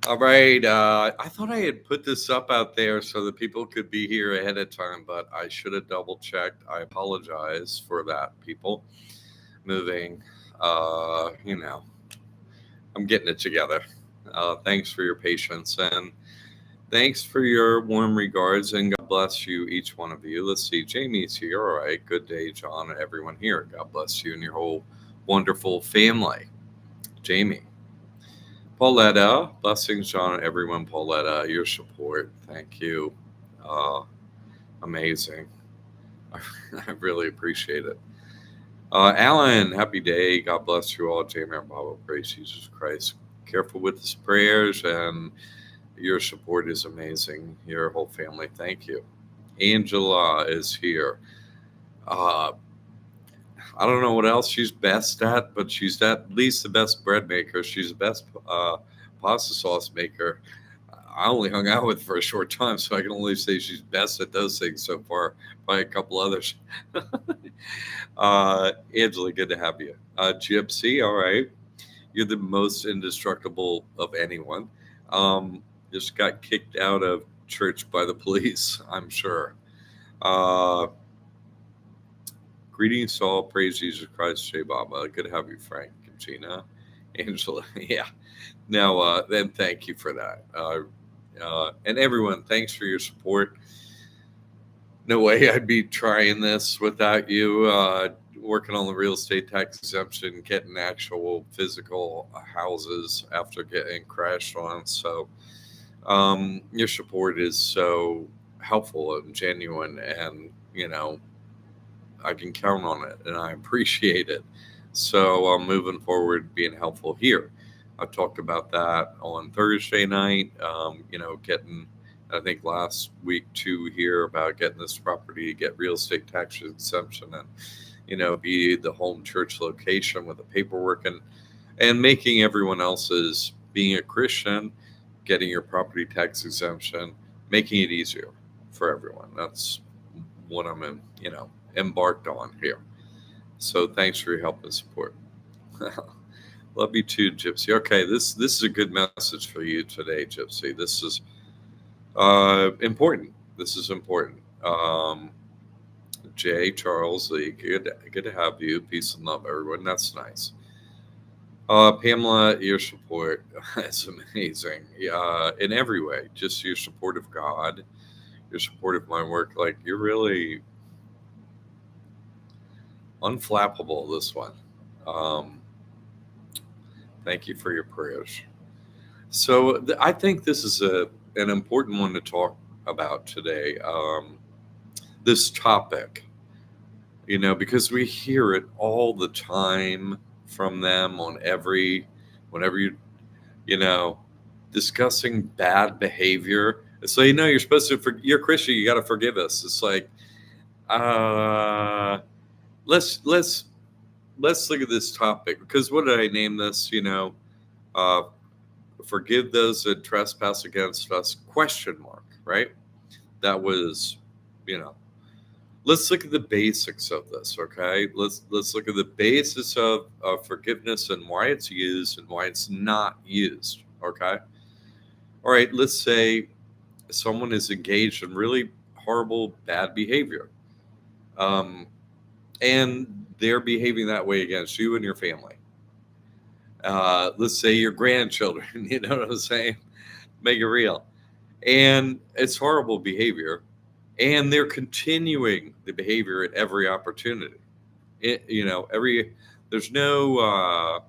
All right. I thought I had put this up out there so that people could be here ahead of time, but I should have double checked. I apologize for that, people. Moving, you know, I'm getting it together. Thanks for your patience and thanks for your warm regards and God bless you, each one of you. Let's see, Jamie's here. All right. Good day, John, and everyone here. God bless you and your whole wonderful family. Jamie. Pauletta, blessings, John, and everyone. Pauletta, your support. Thank you. Uh, Amazing. I really appreciate it. Alan, happy day. God bless you all. Jamie and Bible, praise Jesus Christ. Careful with his prayers, and your support is amazing. Your whole family, thank you. Angela is here. Uh, I don't know what else she's best at, but she's at least the best bread maker. She's the best pasta sauce maker. I only hung out with her for a short time, so I can only say she's best at those things so far. By a couple others. Angela, good to have you. Gypsy, all right. You're the most indestructible of anyone. Um, just got kicked out of church by the police, I'm sure. Uh, Greetings, Saul. Praise Jesus Christ, Jay Baba. Good to have you, Frank, Gina, Angela. Yeah. Now, then, thank you for that. And everyone, thanks for your support. No way I'd be trying this without you. Working on the real estate tax exemption, getting actual physical houses after getting crashed on. So, your support is so helpful and genuine, and I can count on it, and I appreciate it. So I'm moving forward, being helpful here. I talked about that on Thursday night. Getting, I think last week too here about getting this property, get real estate tax exemption, and be the home church location with the paperwork and making everyone else's being a Christian, getting your property tax exemption, making it easier for everyone. That's what I'm embarked on here. So thanks for your help and support. Love you too, Gypsy. Okay, this is a good message for you today, Gypsy. This is important. This is important. Jay, Charles, Lee, good to have you. Peace and love, everyone. That's nice. Pamela, your support is amazing. In every way, just your support of God, your support of my work. Like, you're really unflappable, this one. Thank you for your prayers. So I think this is an important one to talk about today. This topic, because we hear it all the time from them on whenever you know, discussing bad behavior. So you're supposed to. You're Christian. You got to forgive us. It's like, let's look at this topic, because what did I name this? Uh, forgive those that trespass against us? Question mark. Right. That was, let's look at the basics of this. Okay. Let's look at the basis of forgiveness and why it's used and why it's not used. Okay. All right. Let's say someone is engaged in really horrible, bad behavior. And they're behaving that way against you and your family. Let's say your grandchildren, you know what I'm saying? Make it real. And it's horrible behavior. And they're continuing the behavior at every opportunity. There's no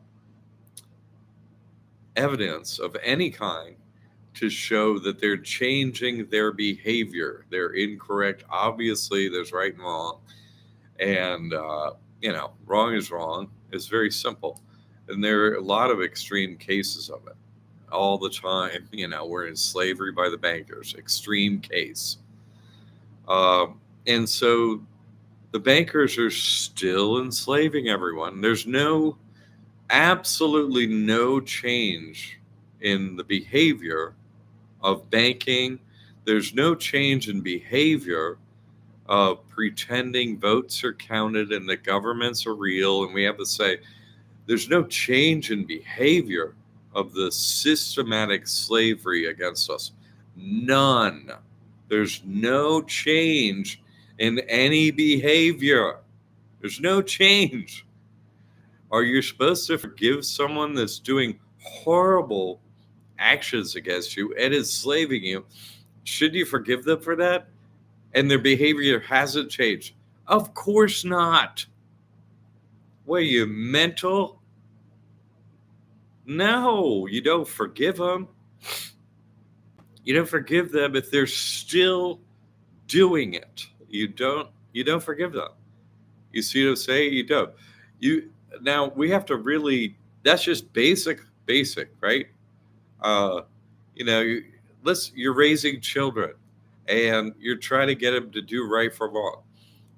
evidence of any kind to show that they're changing their behavior. They're incorrect. Obviously, there's right and wrong. And, wrong is wrong. It's very simple. And there are a lot of extreme cases of it all the time. We're in slavery by the bankers, extreme case. And so the bankers are still enslaving everyone. There's absolutely no change in the behavior of banking. There's no change in behavior of pretending votes are counted and the governments are real. And we have to say, there's no change in behavior of the systematic slavery against us. None. There's no change in any behavior. There's no change. Are you supposed to forgive someone that's doing horrible actions against you and enslaving you? Should you forgive them for that? And their behavior hasn't changed? Of course not. What are you, mental? No, you don't forgive them. You don't forgive them if they're still doing it. You don't forgive them. You see what I'm saying? You don't. You Now we have to really, that's just basic, right? Uh, you're raising children and you're trying to get them to do right from wrong.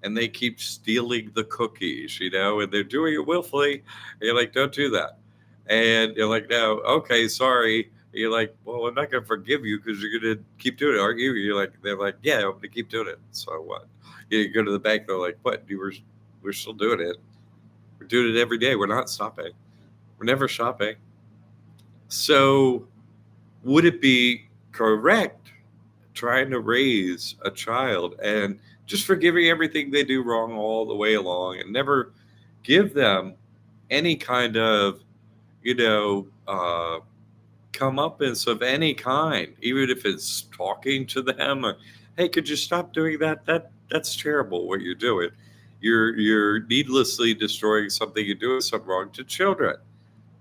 And they keep stealing the cookies, and they're doing it willfully. And you're like, don't do that. And you're like, no, okay, sorry. And you're like, well, I'm not going to forgive you because you're going to keep doing it, aren't you? They're like, yeah, I'm going to keep doing it. So what? You go to the bank, they're like, what? We're still doing it. We're doing it every day. We're not stopping. We're never stopping. So would it be correct trying to raise a child and just forgiving everything they do wrong all the way along and never give them any kind of, comeuppance of any kind, even if it's talking to them or, hey, could you stop doing that? That's terrible what you're doing. You're needlessly destroying something. You're doing something wrong to children,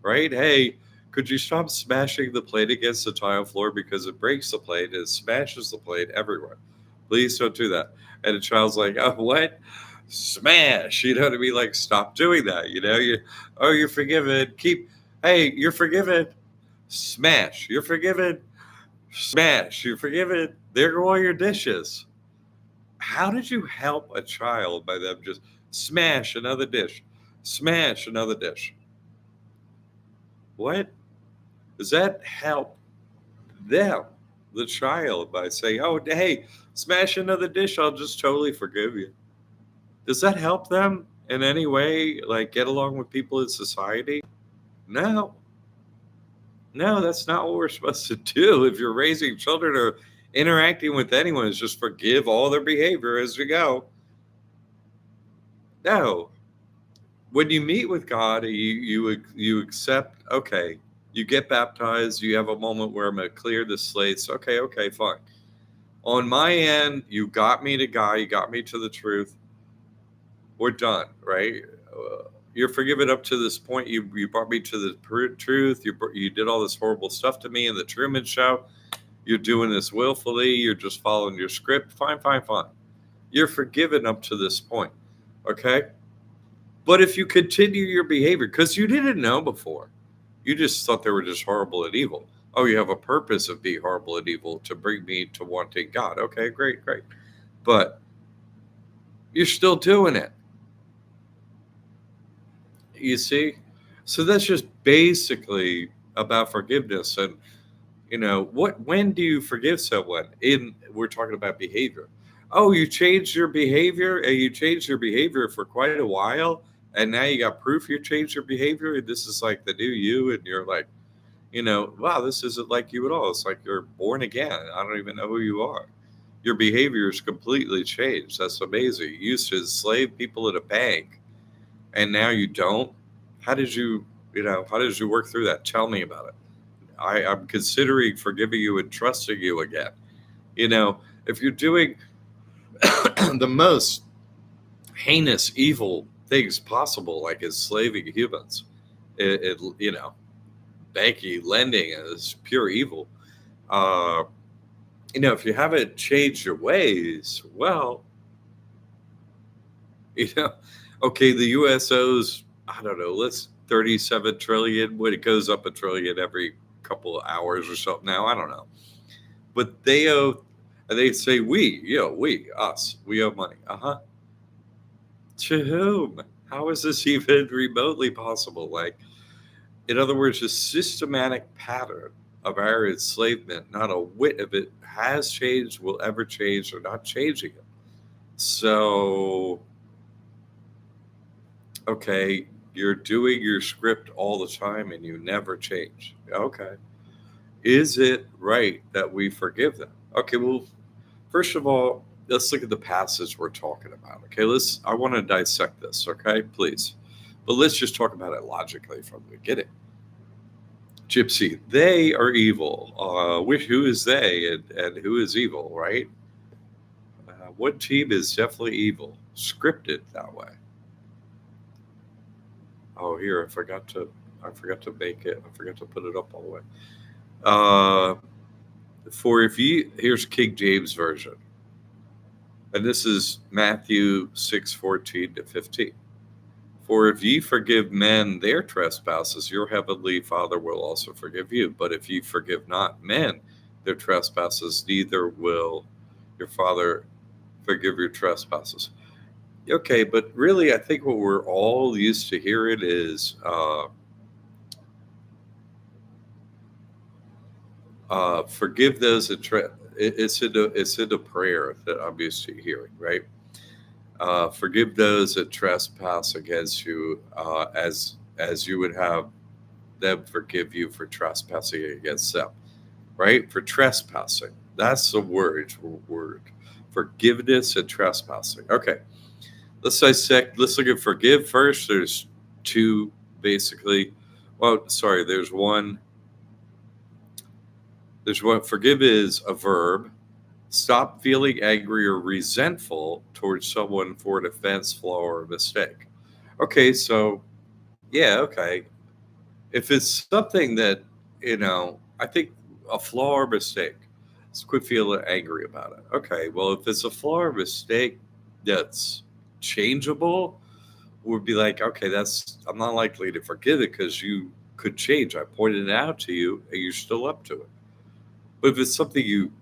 right? Hey, could you stop smashing the plate against the tile floor because it breaks the plate, it smashes the plate everywhere. Please don't do that. And the child's like, oh, what? Smash. You know what I mean? Like, stop doing that. You're forgiven. Hey, you're forgiven. Smash. You're forgiven. Smash. You're forgiven. There go all your dishes. How did you help a child by them just smash another dish? Smash another dish. What? Does that help them, the child, by saying, oh, hey, smash another dish, I'll just totally forgive you? Does that help them in any way, like get along with people in society? No. No, that's not what we're supposed to do. If you're raising children or interacting with anyone, is just forgive all their behavior as we go. No. When you meet with God, you accept, okay, you get baptized, you have a moment where I'm going to clear the slates. Okay, fine. On my end, you got me to God, you got me to the truth. We're done, right? You're forgiven up to this point. You brought me to the truth. You did all this horrible stuff to me in the Truman Show. You're doing this willfully. You're just following your script. Fine. You're forgiven up to this point, okay? But if you continue your behavior, because you didn't know before, you just thought they were just horrible and evil. Oh, you have a purpose of being horrible and evil to bring me to wanting God. Okay, great. But you're still doing it. You see? So that's just basically about forgiveness. And, when do you forgive someone? We're talking about behavior. Oh, you changed your behavior and you changed your behavior for quite a while. And now you got proof you changed your behavior. And this is like the new you. And you're like, wow, this isn't like you at all. It's like you're born again. I don't even know who you are. Your behavior is completely changed. That's amazing. You used to enslave people at a bank and now you don't. How did you work through that? Tell me about it. I'm considering forgiving you and trusting you again. If you're doing the most heinous, evil things possible, like enslaving humans, banking, lending is pure evil. If you haven't changed your ways, well, okay, the US owes, I don't know, let's 37 trillion, when it goes up a trillion every couple of hours or something now, I don't know. But they owe, and they say us, we owe money. To whom? How is this even remotely possible? Like, in other words, a systematic pattern of our enslavement, not a whit of it has changed, will ever change, or not changing it. So, okay, You're doing your script all the time and you never change. Okay. Is it right that we forgive them? Okay, well, first of all, let's look at the passage we're talking about. Okay, I want to dissect this, okay, please. But let's just talk about it logically from the beginning. Gypsy, they are evil. Who is they and who is evil, right? What team is definitely evil? Scripted that way. Oh, here I forgot to make it. I forgot to put it up all the way. Uh, for if you here's King James version, and this is Matthew 6:14-15. For if ye forgive men their trespasses, your heavenly Father will also forgive you. But if ye forgive not men their trespasses, neither will your Father forgive your trespasses. Okay, but really, I think what we're all used to hearing is forgive those that it's in the prayer that I'm used to hearing, right? Forgive those that trespass against you, as you would have them forgive you for trespassing against them, right? For trespassing, that's the word forgiveness and trespassing. Okay, let's dissect. Let's look at forgive first. There's two basically. Well, sorry, there's one. There's one. Forgive is a verb. Stop feeling angry or resentful towards someone for an offense, flaw, or mistake. Okay, so yeah, okay. If it's something that, I think a flaw or mistake, let's quit feeling angry about it. Okay, well, if it's a flaw or mistake that's changeable, we'd be like, okay, I'm not likely to forgive it because you could change. I pointed it out to you and you're still up to it. But if it's something you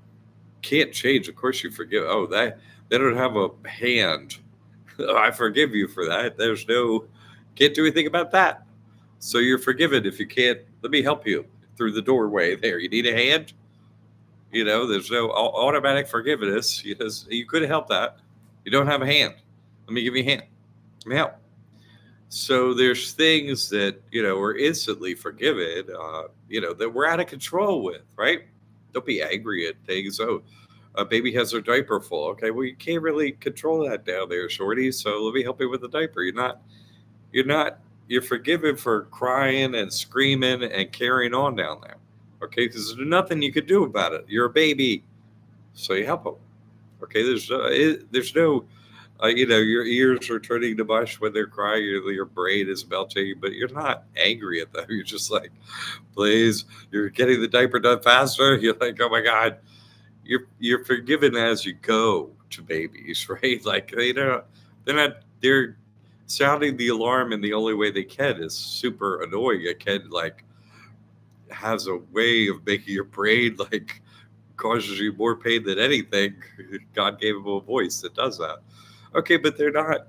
can't change, of course you forgive. Oh, they don't have a hand. I forgive you for that. Can't do anything about that. So you're forgiven if you can't. Let me help you through the doorway there. You need a hand? There's no automatic forgiveness. You couldn't help that. You don't have a hand. Let me give you a hand. Let me help. So there's things that, are instantly forgiven, that we're out of control with, right? Don't be angry at things. Oh, a baby has their diaper full. Okay, well, you can't really control that down there, shorty. So let me help you with the diaper. You're forgiven for crying and screaming and carrying on down there. Okay, because there's nothing you could do about it. You're a baby, so you help them. Okay, there's no, your ears are turning to mush when they're crying. Your brain is melting, but you're not angry at them. You're just like, please, you're getting the diaper done faster. You're like, oh my God, you're forgiven as you go to babies, right? Like they're sounding the alarm in the only way they can is super annoying. A kid like has a way of making your brain like causes you more pain than anything. God gave them a voice that does that. Okay, but you're not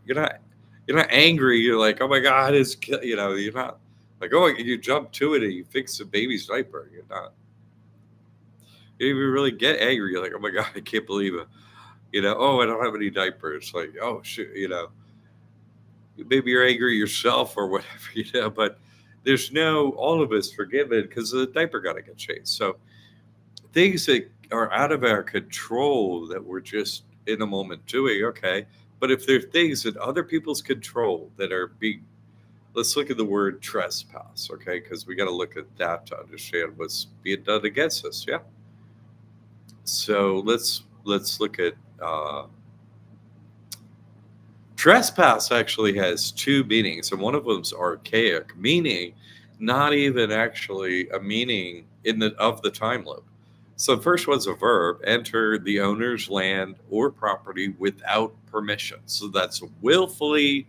angry. You're like, oh my God, you're not like, oh, you jump to it and you fix the baby's diaper. You're not. You don't even really get angry. You're like, oh my God, I can't believe it. Oh, I don't have any diapers. Like, oh shit, maybe you're angry yourself or whatever, but there's all of us forgiven because the diaper got to get changed. So things that are out of our control that we're just in a moment doing, okay. But if there are things in other people's control that are let's look at the word trespass, okay, because we got to look at that to understand what's being done against us. Yeah. So let's look at trespass. Actually has two meanings, and one of them's archaic, meaning not even actually a meaning of the time loop. So the first one's a verb: enter the owner's land or property without permission. So that's willfully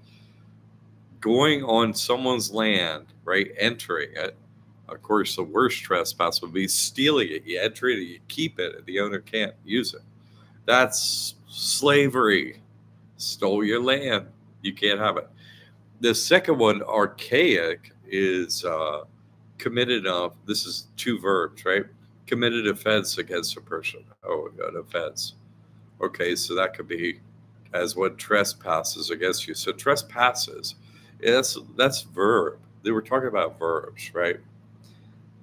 going on someone's land, right? Entering it. Of course, the worst trespass would be stealing it. You enter it, you keep it, and the owner can't use it. That's slavery. Stole your land. You can't have it. The second one, archaic, is committed of. This is two verbs, right? Committed offense against a person. Oh, an offense. Okay, so that could be as one trespasses against you. So trespasses Yeah, that's verb. They were talking about verbs, right?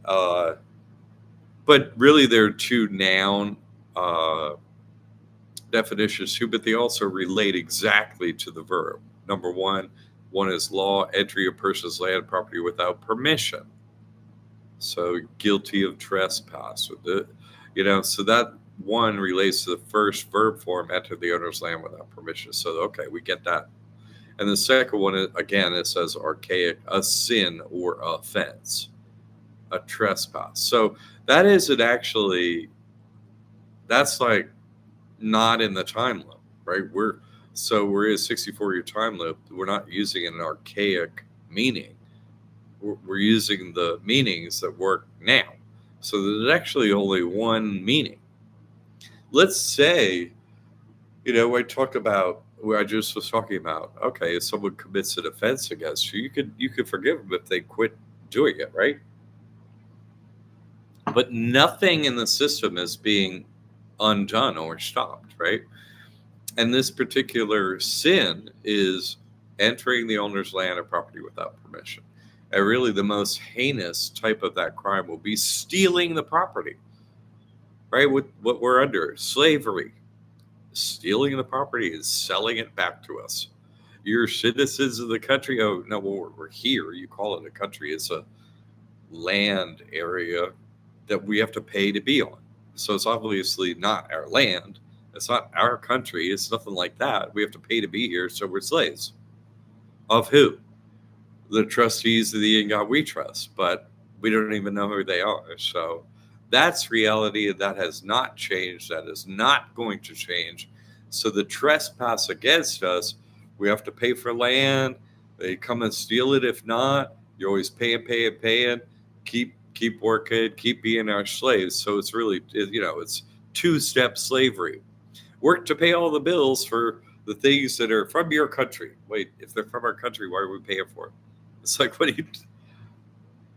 Uh, but really, they're two noun uh, definitions too, but they also relate exactly to the verb. Number one is law, entry of person's land property without permission. So guilty of trespass. So that one relates to the first verb form, enter the owner's land without permission. So okay, we get that. And the second one, again, it says archaic, a sin or offense, a trespass. So that isn't actually, that's like not in the time loop, right? We're in a 64-year time loop. We're not using an archaic meaning. We're using the meanings that work now. So there's actually only one meaning. Let's say, I talked about where I just was talking about. Okay, if someone commits an offense against you, you could forgive them if they quit doing it, right? But nothing in the system is being undone or stopped, right? And this particular sin is entering the owner's land or property without permission. And really, the most heinous type of that crime will be stealing the property, right? What we're under slavery, stealing the property is selling it back to us. You're citizens of the country. Oh, no, well, we're here. You call it a country. It's a land area that we have to pay to be on. So it's obviously not our land. It's not our country. It's nothing like that. We have to pay to be here. So we're slaves. Of who? The trustees of the in God we trust. But we don't even know who they are. So that's reality. And that has not changed. That is not going to change. So the trespass against us, we have to pay for land. They come and steal it. If not, you're always paying. Keep working, keep being our slaves. So it's really, it's two-step slavery. Work to pay all the bills for the things that are from your country. Wait, if they're from our country, why are we paying for it? It's like,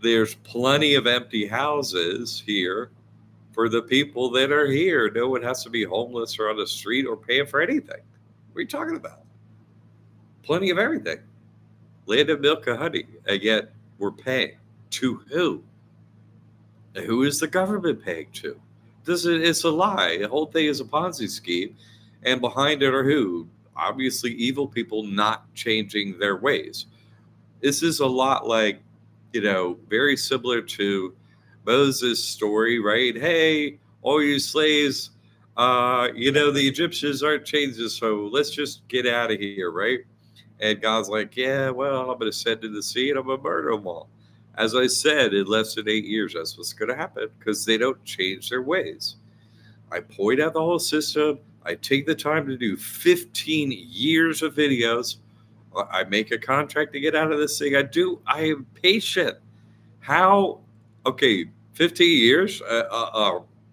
there's plenty of empty houses here for the people that are here. No one has to be homeless or on the street or paying for anything. What are you talking about? Plenty of everything. Land of milk and honey. And yet we're paying. To who? Who is the government paying to? It's a lie. The whole thing is a Ponzi scheme. And behind it are who? Obviously, evil people not changing their ways. This is a lot like, very similar to Moses' story, right? Hey, all you slaves, the Egyptians aren't changing, so let's just get out of here, right? And God's like, yeah, well, I'm going to send to the sea and I'm going to murder them all. As I said, in less than 8 years, that's what's going to happen because they don't change their ways. I point out the whole system. I take the time to do 15 years of videos. I make a contract to get out of this thing. I am patient. How? Okay, 15 years.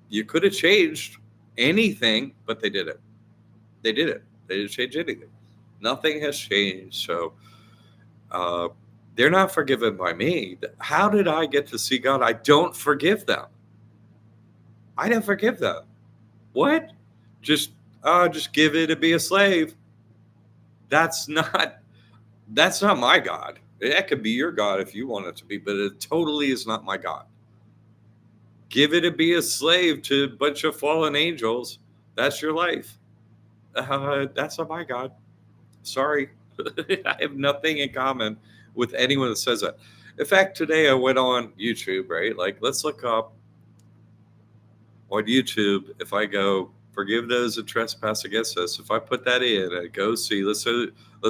You could have changed anything, but they didn't. They didn't. They didn't change anything. Nothing has changed. So they're not forgiven by me. How did I get to see God? I don't forgive them. I don't forgive them. What? Just give it to be a slave. That's not my God. That could be your God if you want it to be, but it totally is not my God. Give it to be a slave to a bunch of fallen angels. That's your life. That's not my God. Sorry. I have nothing in common with anyone that says that. In fact, today I went on YouTube, right? Like, let's look up on YouTube. If I go, forgive those that trespass against us, if I put that in and go see, let's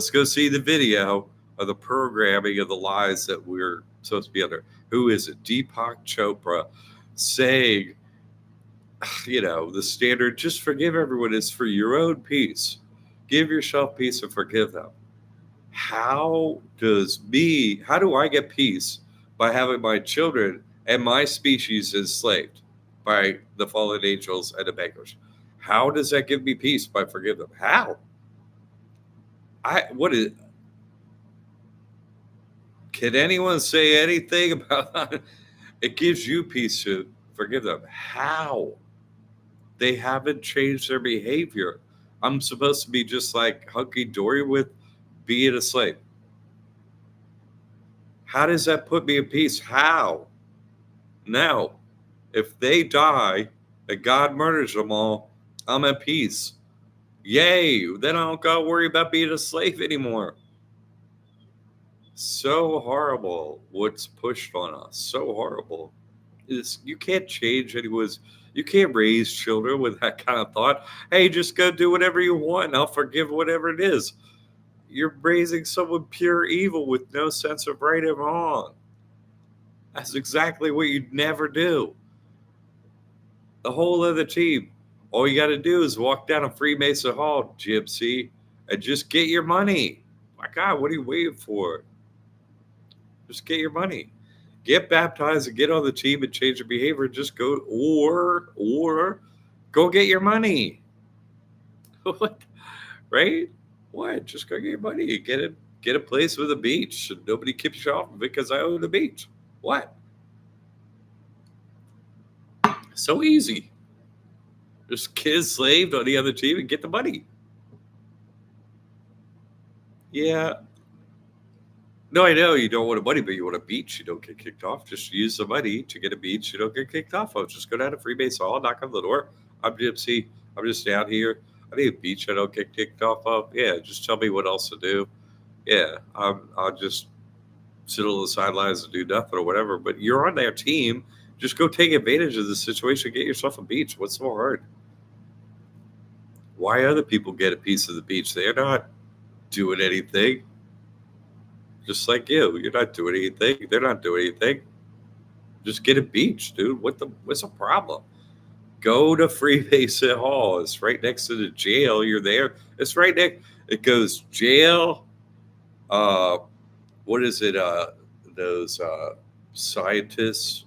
go see the video of the programming of the lies that we're supposed to be under. Who is it? Deepak Chopra saying, the standard, just forgive everyone is for your own peace. Give yourself peace and forgive them. How do I get peace by having my children and my species enslaved by the fallen angels and the beggars? How does that give me peace by forgiving them? How? Can anyone say anything about that? It gives you peace to forgive them. How? They haven't changed their behavior. I'm supposed to be just like hunky dory with being a slave. How does that put me in peace? How? Now, if they die and God murders them all, I'm at peace. Yay! Then I don't gotta worry about being a slave anymore. So horrible what's pushed on us. So horrible. You can't change anyone's. You can't raise children with that kind of thought. Hey, just go do whatever you want and I'll forgive whatever it is. You're raising someone pure evil with no sense of right and wrong. That's exactly what you'd never do. The whole other team, all you got to do is walk down a Freemason Hall, Gypsy, and just get your money. My God, what are you waiting for? Just get your money. Get baptized and get on the team and change your behavior. Just go, or go get your money. What? Right? What? Just go get your money. Get a place with a beach. And nobody keeps you off because I own the beach. What? So easy. Just get enslaved on the other team and get the money. Yeah. No, I know you don't want a money, but you want a beach. You don't get kicked off. Just use the money to get a beach. You don't get kicked off of. Just go down to Freemason Hall, knock on the door. I'm Gypsy. I'm just down here. I need a beach I don't get kicked off of. Yeah, just tell me what else to do. Yeah, I'll just sit on the sidelines and do nothing or whatever. But you're on their team. Just go take advantage of the situation. Get yourself a beach. What's so hard? Why other people get a piece of the beach? They're not doing anything. Just like you. You're not doing anything. They're not doing anything. Just get a beach, dude. What's the problem? Go to Freemason Hall. It's right next to the jail. You're there. It's right next. It goes jail. Uh, what is it? Those scientists,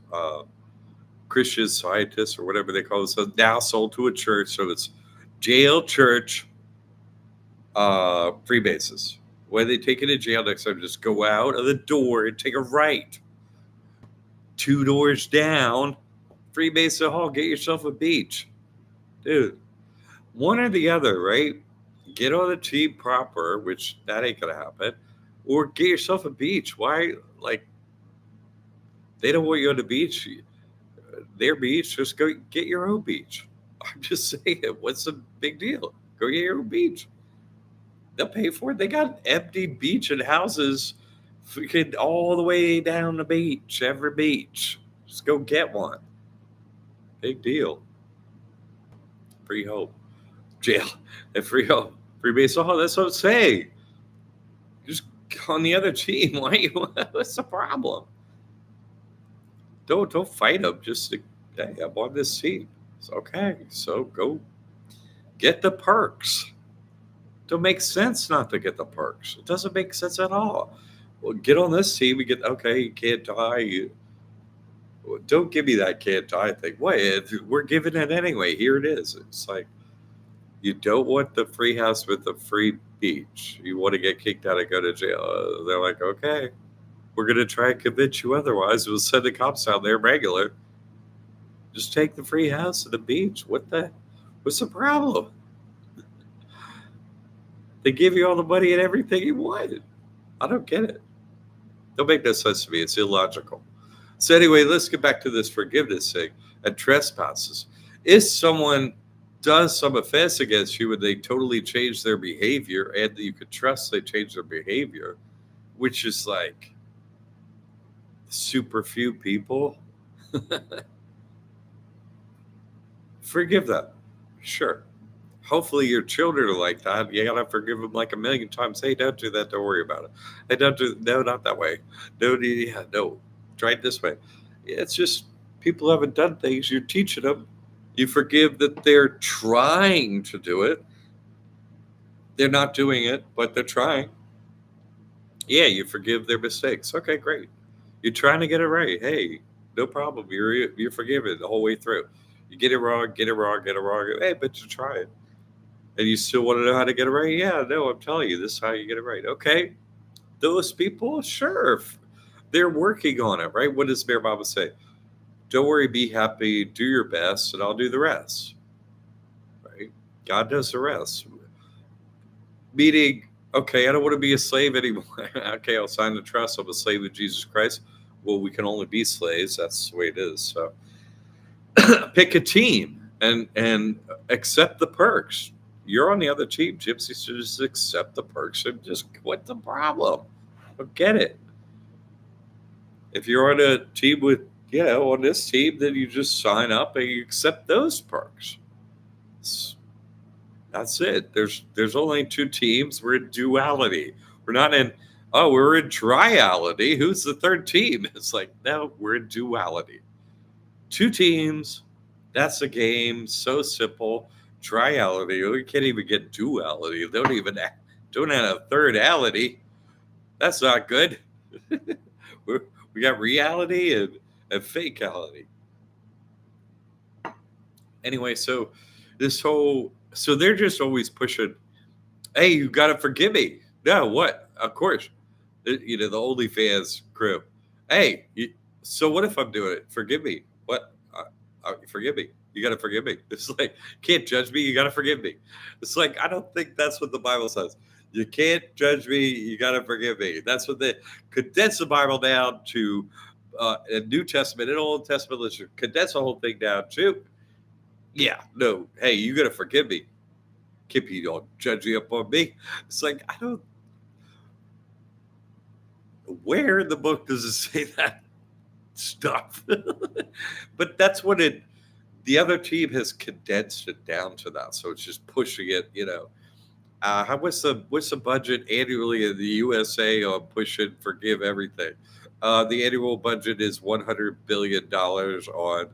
Christian scientists, or whatever they call it. So now sold to a church. So it's jail, church, Freemasons. When they take you to jail next time, just go out of the door and take a right. 2 doors down, Freemason Hall. Get yourself a beach, dude. One or the other, right? Get on the team proper, which that ain't gonna happen, or get yourself a beach. Why? Like, they don't want you on the beach. Their beach, just go get your own beach. I'm just saying, what's the big deal? Go get your own beach. They'll pay for it. They got empty beach and houses freaking all the way down the beach, every beach. Just go get one. Big deal. Free hope. Jail and free hope. Freemason Hall. That's what I'm saying. Just on the other team. Why? What's the problem? Don't fight them. Just hey, I'm on this team. It's okay. So go get the perks. Don't make sense not to get the perks. It doesn't make sense at all. Well, get on this team. We get okay. You can't die. Don't give me that can't die thing. Wait, we're giving it anyway. Here it is. It's like you don't want the free house with the free beach. You want to get kicked out and go to jail. They're like, okay, we're gonna try and convince you otherwise. We'll send the cops out there regular. Just take the free house and the beach. What's the problem? They give you all the money and everything you want. I don't get it. Don't make no sense to me. It's illogical. So anyway, let's get back to this forgiveness thing and trespasses. If someone does some offense against you and they totally change their behavior and you could trust they change their behavior, which is like super few people, forgive them. Sure. Hopefully your children are like that. You gotta forgive them like a million times. Hey, don't do that. Don't worry about it. Hey, don't do no, not that way. No, yeah, no. Try it this way. It's just people haven't done things. You're teaching them. You forgive that they're trying to do it. They're not doing it, but they're trying. Yeah, you forgive their mistakes. Okay, great. You're trying to get it right. Hey, no problem. You're forgiven the whole way through. You get it wrong, get it wrong, get it wrong. Hey, but you try it. And you still want to know how to get it right? Yeah, no, I'm telling you, this is how you get it right. Okay. Those people, sure. They're working on it, right? What does Bear Mama say? Don't worry, be happy, do your best, and I'll do the rest. Right? God does the rest. Meaning, Okay, I don't want to be a slave anymore. Okay, I'll sign the trust. I'm a slave of Jesus Christ. Well, we can only be slaves. That's the way it is. So pick a team and accept the perks. You're on the other team. Gypsies should just accept the perks and just what's the problem? But get it. If you're on a team with on this team, then you just sign up and you accept those perks. That's it. There's only two teams. We're in duality. We're not in we're in triality. Who's the third team? It's like, no, we're in duality. Two teams. That's a game. So simple. Triality. We can't even get duality. Don't have a thirdality. That's not good. We got reality and fakeality. Anyway, so they're just always pushing, hey, you gotta forgive me. No, what? Of course. The OnlyFans crew. Hey, so what if I'm doing it? Forgive me. What? Forgive me. You gotta forgive me. It's like, can't judge me. You gotta forgive me. It's like, I don't think that's what the Bible says. You can't judge me. You gotta forgive me. That's what they condense the Bible down to. A New Testament and Old Testament, let's condense the whole thing down to. Yeah, no. Hey, you gotta forgive me. Kippy, don't judge you up on me. It's like, I don't. Where in the book does it say that stuff? But that's what the other team has condensed it down to that. So it's just pushing it, what's the budget annually in the USA on pushing forgive everything? The annual budget is $100 billion on,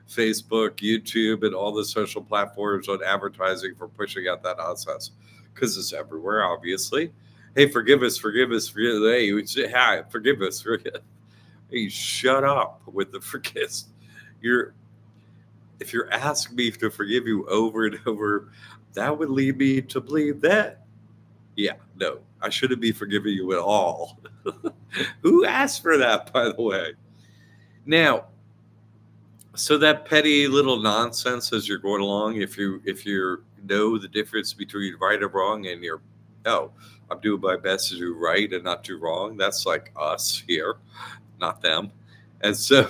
Facebook, YouTube, and all the social platforms on advertising for pushing out that nonsense because it's everywhere, obviously. Hey, forgive us, forgive us, forgive us. Hey, hi, forgive us. Hey, shut up with the forgive. If you're asking me to forgive you over and over, that would lead me to believe that, yeah, no, I shouldn't be forgiving you at all. Who asked for that, by the way? Now, so that petty little nonsense as you're going along, if you know the difference between right and wrong, and I'm doing my best to do right and not do wrong. That's like us here, not them. And so,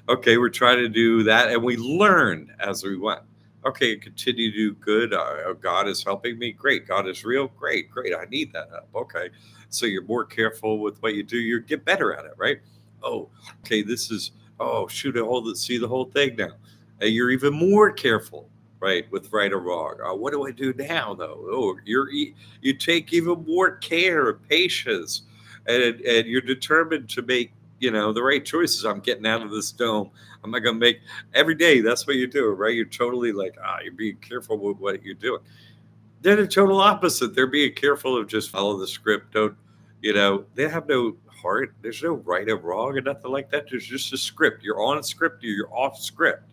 okay, we're trying to do that, and we learned as we went. Okay, continue to do good. God is helping me. Great. God is real. Great, great. I need that help. Okay, so you're more careful with what you do. You get better at it, right? Oh, okay. This is. Oh, shoot! See the whole thing now. And you're even more careful, right, with right or wrong. What do I do now, though? Oh, you take even more care and patience, and you're determined to make the right choices. I'm getting out of this dome. I'm not gonna make every day. That's what you do, right? You're totally like, you're being careful with what you're doing. They're the total opposite. They're being careful of just follow the script. Don't, they have no heart. There's no right or wrong or nothing like that. There's just a script. You're on script or you're off script.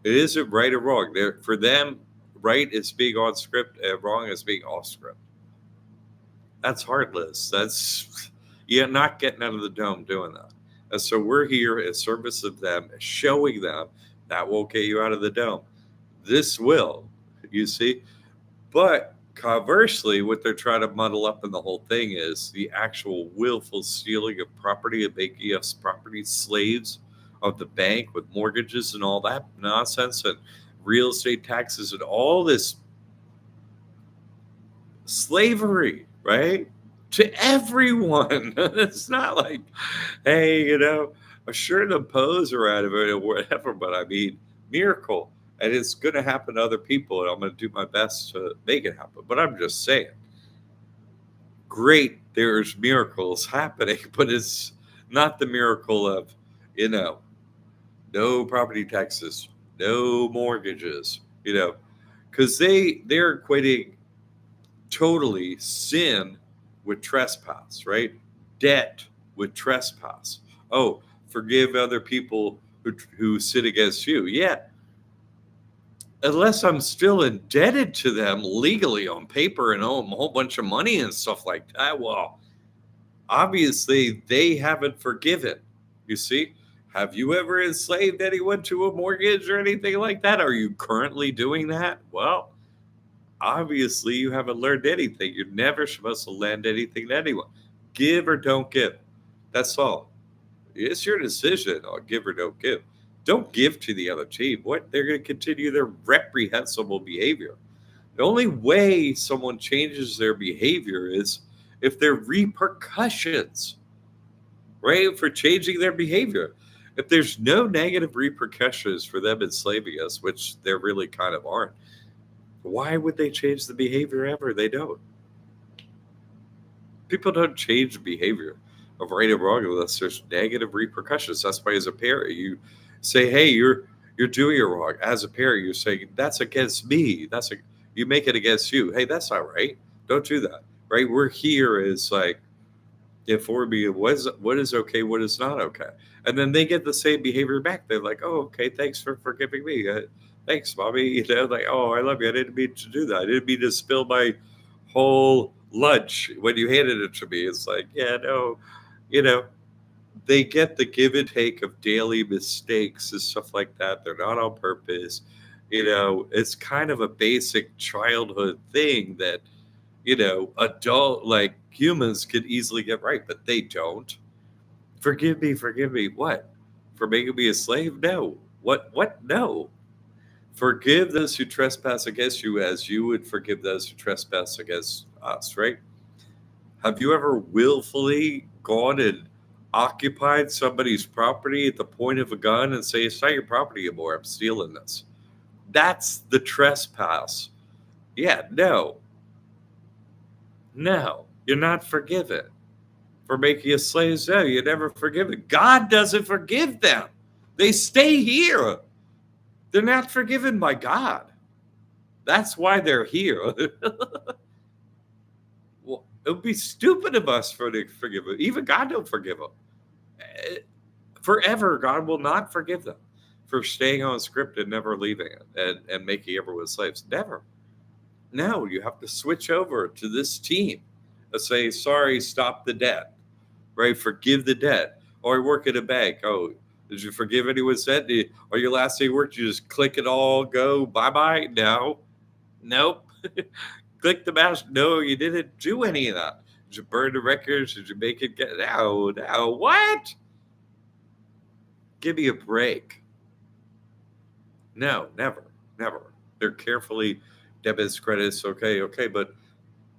It isn't right or wrong. For them, right is being on script and wrong is being off script. That's heartless. You're not getting out of the dome doing that. And so we're here in service of them, showing them that won't get you out of the dome. This will, you see. But conversely, what they're trying to muddle up in the whole thing is the actual willful stealing of property and making us property slaves of the bank with mortgages and all that nonsense and real estate taxes and all this slavery, right? To everyone. It's not like, hey, I shouldn't impose around it or whatever, but I mean, miracle. And it's going to happen to other people, and I'm going to do my best to make it happen. But I'm just saying, great, there's miracles happening, but it's not the miracle of, no property taxes, no mortgages, because they're equating totally sin with trespass, right? Debt with trespass. Oh, forgive other people who sin against you. Yeah. Unless I'm still indebted to them legally on paper and owe them a whole bunch of money and stuff like that, well, obviously they haven't forgiven. You see? Have you ever enslaved anyone to a mortgage or anything like that? Are you currently doing that? Well, obviously you haven't learned anything. You're never supposed to lend anything to anyone. Give or don't give. That's all. It's your decision on give or don't give. Don't give to the other team. What? They're going to continue their reprehensible behavior. The only way someone changes their behavior is if there are repercussions, right, for changing their behavior. If there's no negative repercussions for them enslaving us, which there really kind of aren't, why would they change the behavior ever? They don't. People don't change behavior of right or wrong unless there's negative repercussions. That's why, as a parent, you say, "Hey, you're doing it wrong." As a parent, you're saying, "That's against me." You make it against you. Hey, that's not right. Don't do that. Right? We're here as like informing you what is okay, what is not okay, and then they get the same behavior back. They're like, "Oh, okay, thanks for forgiving me. Thanks, mommy." Like, "Oh, I love you. I didn't mean to do that. I didn't mean to spill my whole lunch when you handed it to me." It's like, yeah, no, you know, they get the give and take of daily mistakes and stuff like that. They're not on purpose. It's kind of a basic childhood thing that, adult like humans could easily get right, but they don't. Forgive me. What? For making me a slave? No. What? No. Forgive those who trespass against you as you would forgive those who trespass against us, right? Have you ever willfully gone and occupied somebody's property at the point of a gun and say, "It's not your property anymore, I'm stealing this"? That's the trespass. Yeah, no, no, you're not forgiven for making you slaves. No, you're never forgiven. God doesn't forgive them. They stay here. They're not forgiven by God. That's why they're here. Well, it would be stupid of us to forgive them. Even God don't forgive them. Forever, God will not forgive them for staying on script and never leaving it and making everyone slaves. Never. No, you have to switch over to this team and say, "Sorry, stop the debt," right? Forgive the debt. Or I work at a bank. Oh, did you forgive anyone's debt? Or your last day of work, you just click it all, go bye-bye? No. Nope. Click the mouse. No, you didn't do any of that. Did you burn the records? Did you make it get? No, what? Give me a break. No, never, never. They're carefully debits, credits. Okay, but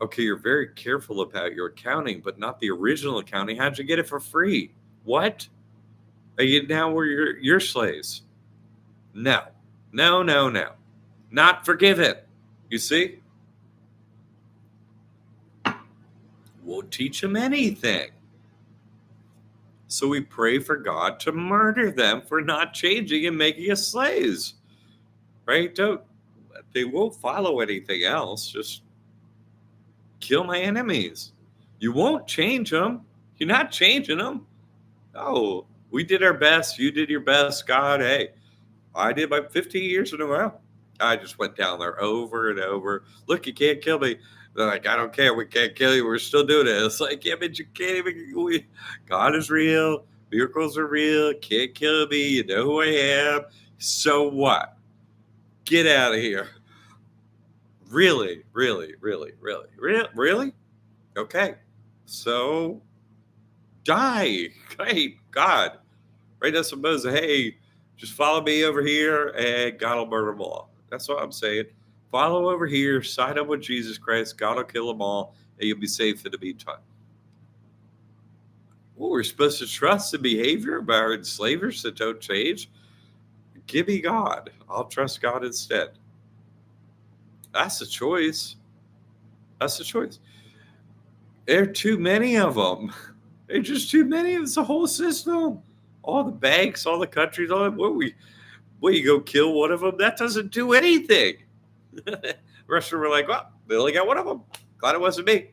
okay, you're very careful about your accounting, but not the original accounting. How'd you get it for free? What? Are you now we're your slaves? No, no. Not forgiven. You see? Won't teach them anything. So we pray for God to murder them for not changing and making us slaves. Right? They won't follow anything else. Just kill my enemies. You won't change them. You're not changing them. No, we did our best. You did your best. God, hey, I did my 15 years in a row. I just went down there over and over. Look, you can't kill me. They're like, "I don't care. We can't kill you. We're still doing it." It's like, yeah, but you can't even. God is real. Miracles are real. Can't kill me. You know who I am. So what? Get out of here. Really? Really? Okay. So die. Great God. Right? That's supposed to, hey, just follow me over here and God will murder them all. That's what I'm saying. Follow over here, sign up with Jesus Christ, God will kill them all, and you'll be safe in the meantime. Well, we're supposed to trust the behavior of our enslavers that don't change. Give me God. I'll trust God instead. That's the choice. That's the choice. There are too many of them. There are just too many. It's a whole system. All the banks, all the countries, all that. What, you go kill one of them? That doesn't do anything. The rest of them were like, "Well, they only got one of them. Glad it wasn't me."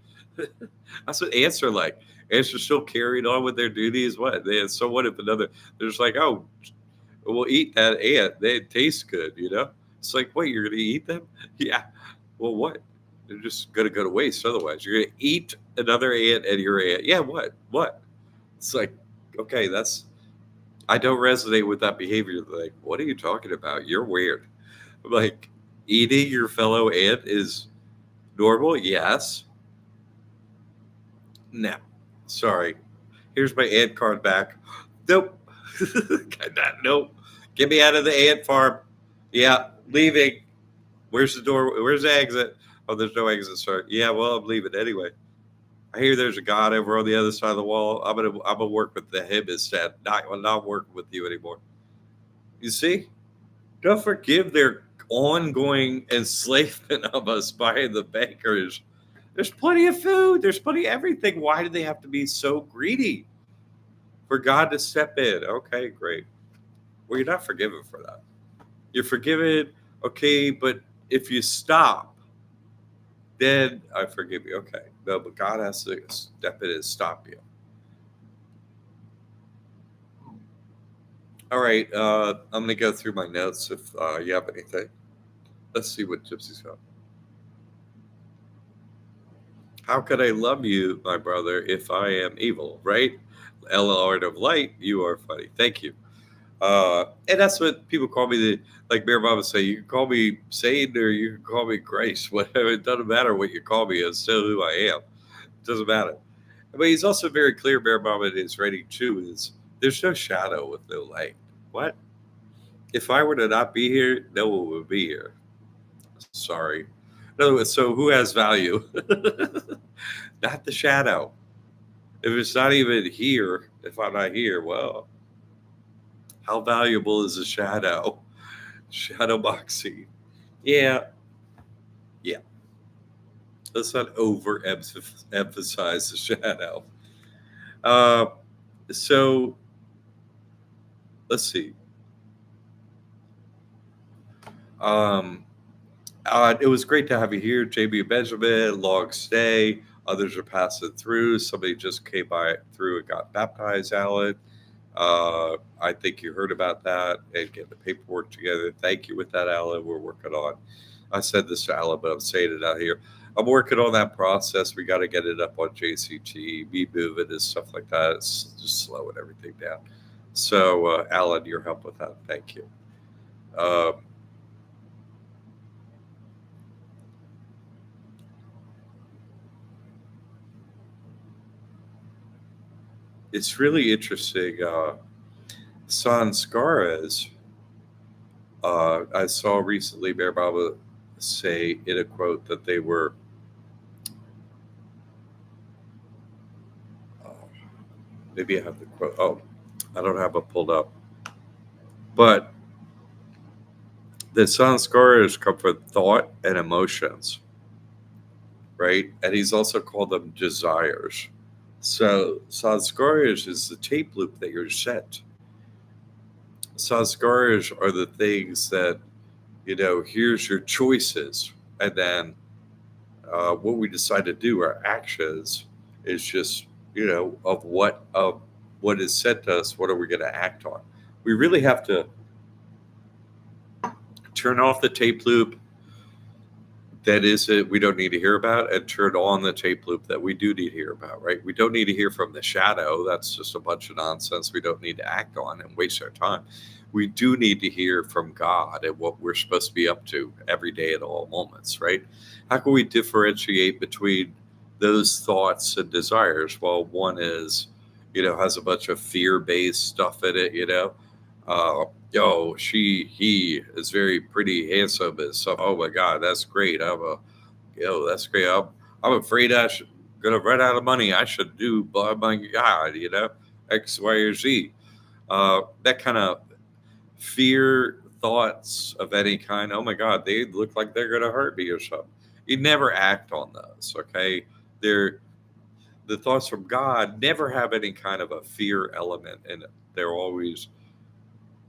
That's what ants are like. Ants are still carrying on with their duties. What? So what if another? They're just like, "Oh, we'll eat that ant. They taste good," It's like, wait, you're gonna eat them? Yeah. Well, what? They're just gonna go to waste otherwise. You're gonna eat another ant and your ant. Yeah. What? It's like, okay, I don't resonate with that behavior. Like, what are you talking about? You're weird. Like, eating your fellow ant is Normal? Yes. No. Sorry. Here's my ant card back. Nope. Nope. Get me out of the ant farm. Yeah, leaving. Where's the door? Where's the exit? Oh, there's no exit, sir. Yeah, well, I'm leaving anyway. I hear there's a God over on the other side of the wall. I'm gonna work with him instead. Not working with you anymore. You see? Don't forgive their ongoing enslavement of us by the bankers. There's plenty of food. There's plenty of everything. Why do they have to be so greedy? For God to step in. Okay, great. Well, you're not forgiven for that. You're forgiven, okay, but if you stop, then I forgive you. Okay. No, but God has to step in and stop you. All right. I'm going to go through my notes if you have anything. Let's see what Gypsy's got. How could I love you, my brother, if I am evil, right? Lord of light, you are funny. Thank you. And that's what people call me. Like Bear Mama say, you can call me Satan or you can call me Grace. Whatever. It doesn't matter what you call me. It's still who I am. It doesn't matter. But he's also very clear, Bear Mama, in his writing too, is there's no shadow with no light. What? If I were to not be here, no one would be here. Sorry. In other words, so who has value? Not the shadow. If it's not even here, if I'm not here, well, how valuable is a shadow? Shadow boxing. Yeah. Yeah. Let's not overemphasize the shadow. So let's see. It was great to have you here, JB Benjamin. Long stay. Others are passing through. Somebody just came by through and got baptized, Alan. I think you heard about that and get the paperwork together. Thank you with that, Alan. We're working on. I said this to Alan, but I'm saying it out here. I'm working on that process. We got to get it up on JCT, be moving and stuff like that. It's just slowing everything down. So, Alan, your help with that. Thank you. It's really interesting. Sanskaras, I saw recently Bear Baba say in a quote that they were maybe I have the quote. Oh, I don't have it pulled up. But the sanskaras come from thought and emotions, right? And he's also called them desires. So sanskaras is the tape loop that you're set. Sanskaras are the things that, here's your choices. And then what we decide to do, our actions, is just, of what is said to us, what are we going to act on? We really have to turn off the tape loop that is it we don't need to hear about and turn on the tape loop that we do need to hear about, right? We don't need to hear from the shadow. That's just a bunch of nonsense we don't need to act on and waste our time. We do need to hear from God and what we're supposed to be up to every day at all moments, right? How can we differentiate between those thoughts and desires? Well, one is, has a bunch of fear-based stuff in it, he is very pretty handsome and stuff. Oh my God, that's great. That's great. I'm afraid gonna run out of money. I should do, oh my God, X, Y, or Z. That kind of fear thoughts of any kind. Oh my God, they look like they're gonna hurt me or something. You never act on those. Okay, the thoughts from God never have any kind of a fear element in it. They're always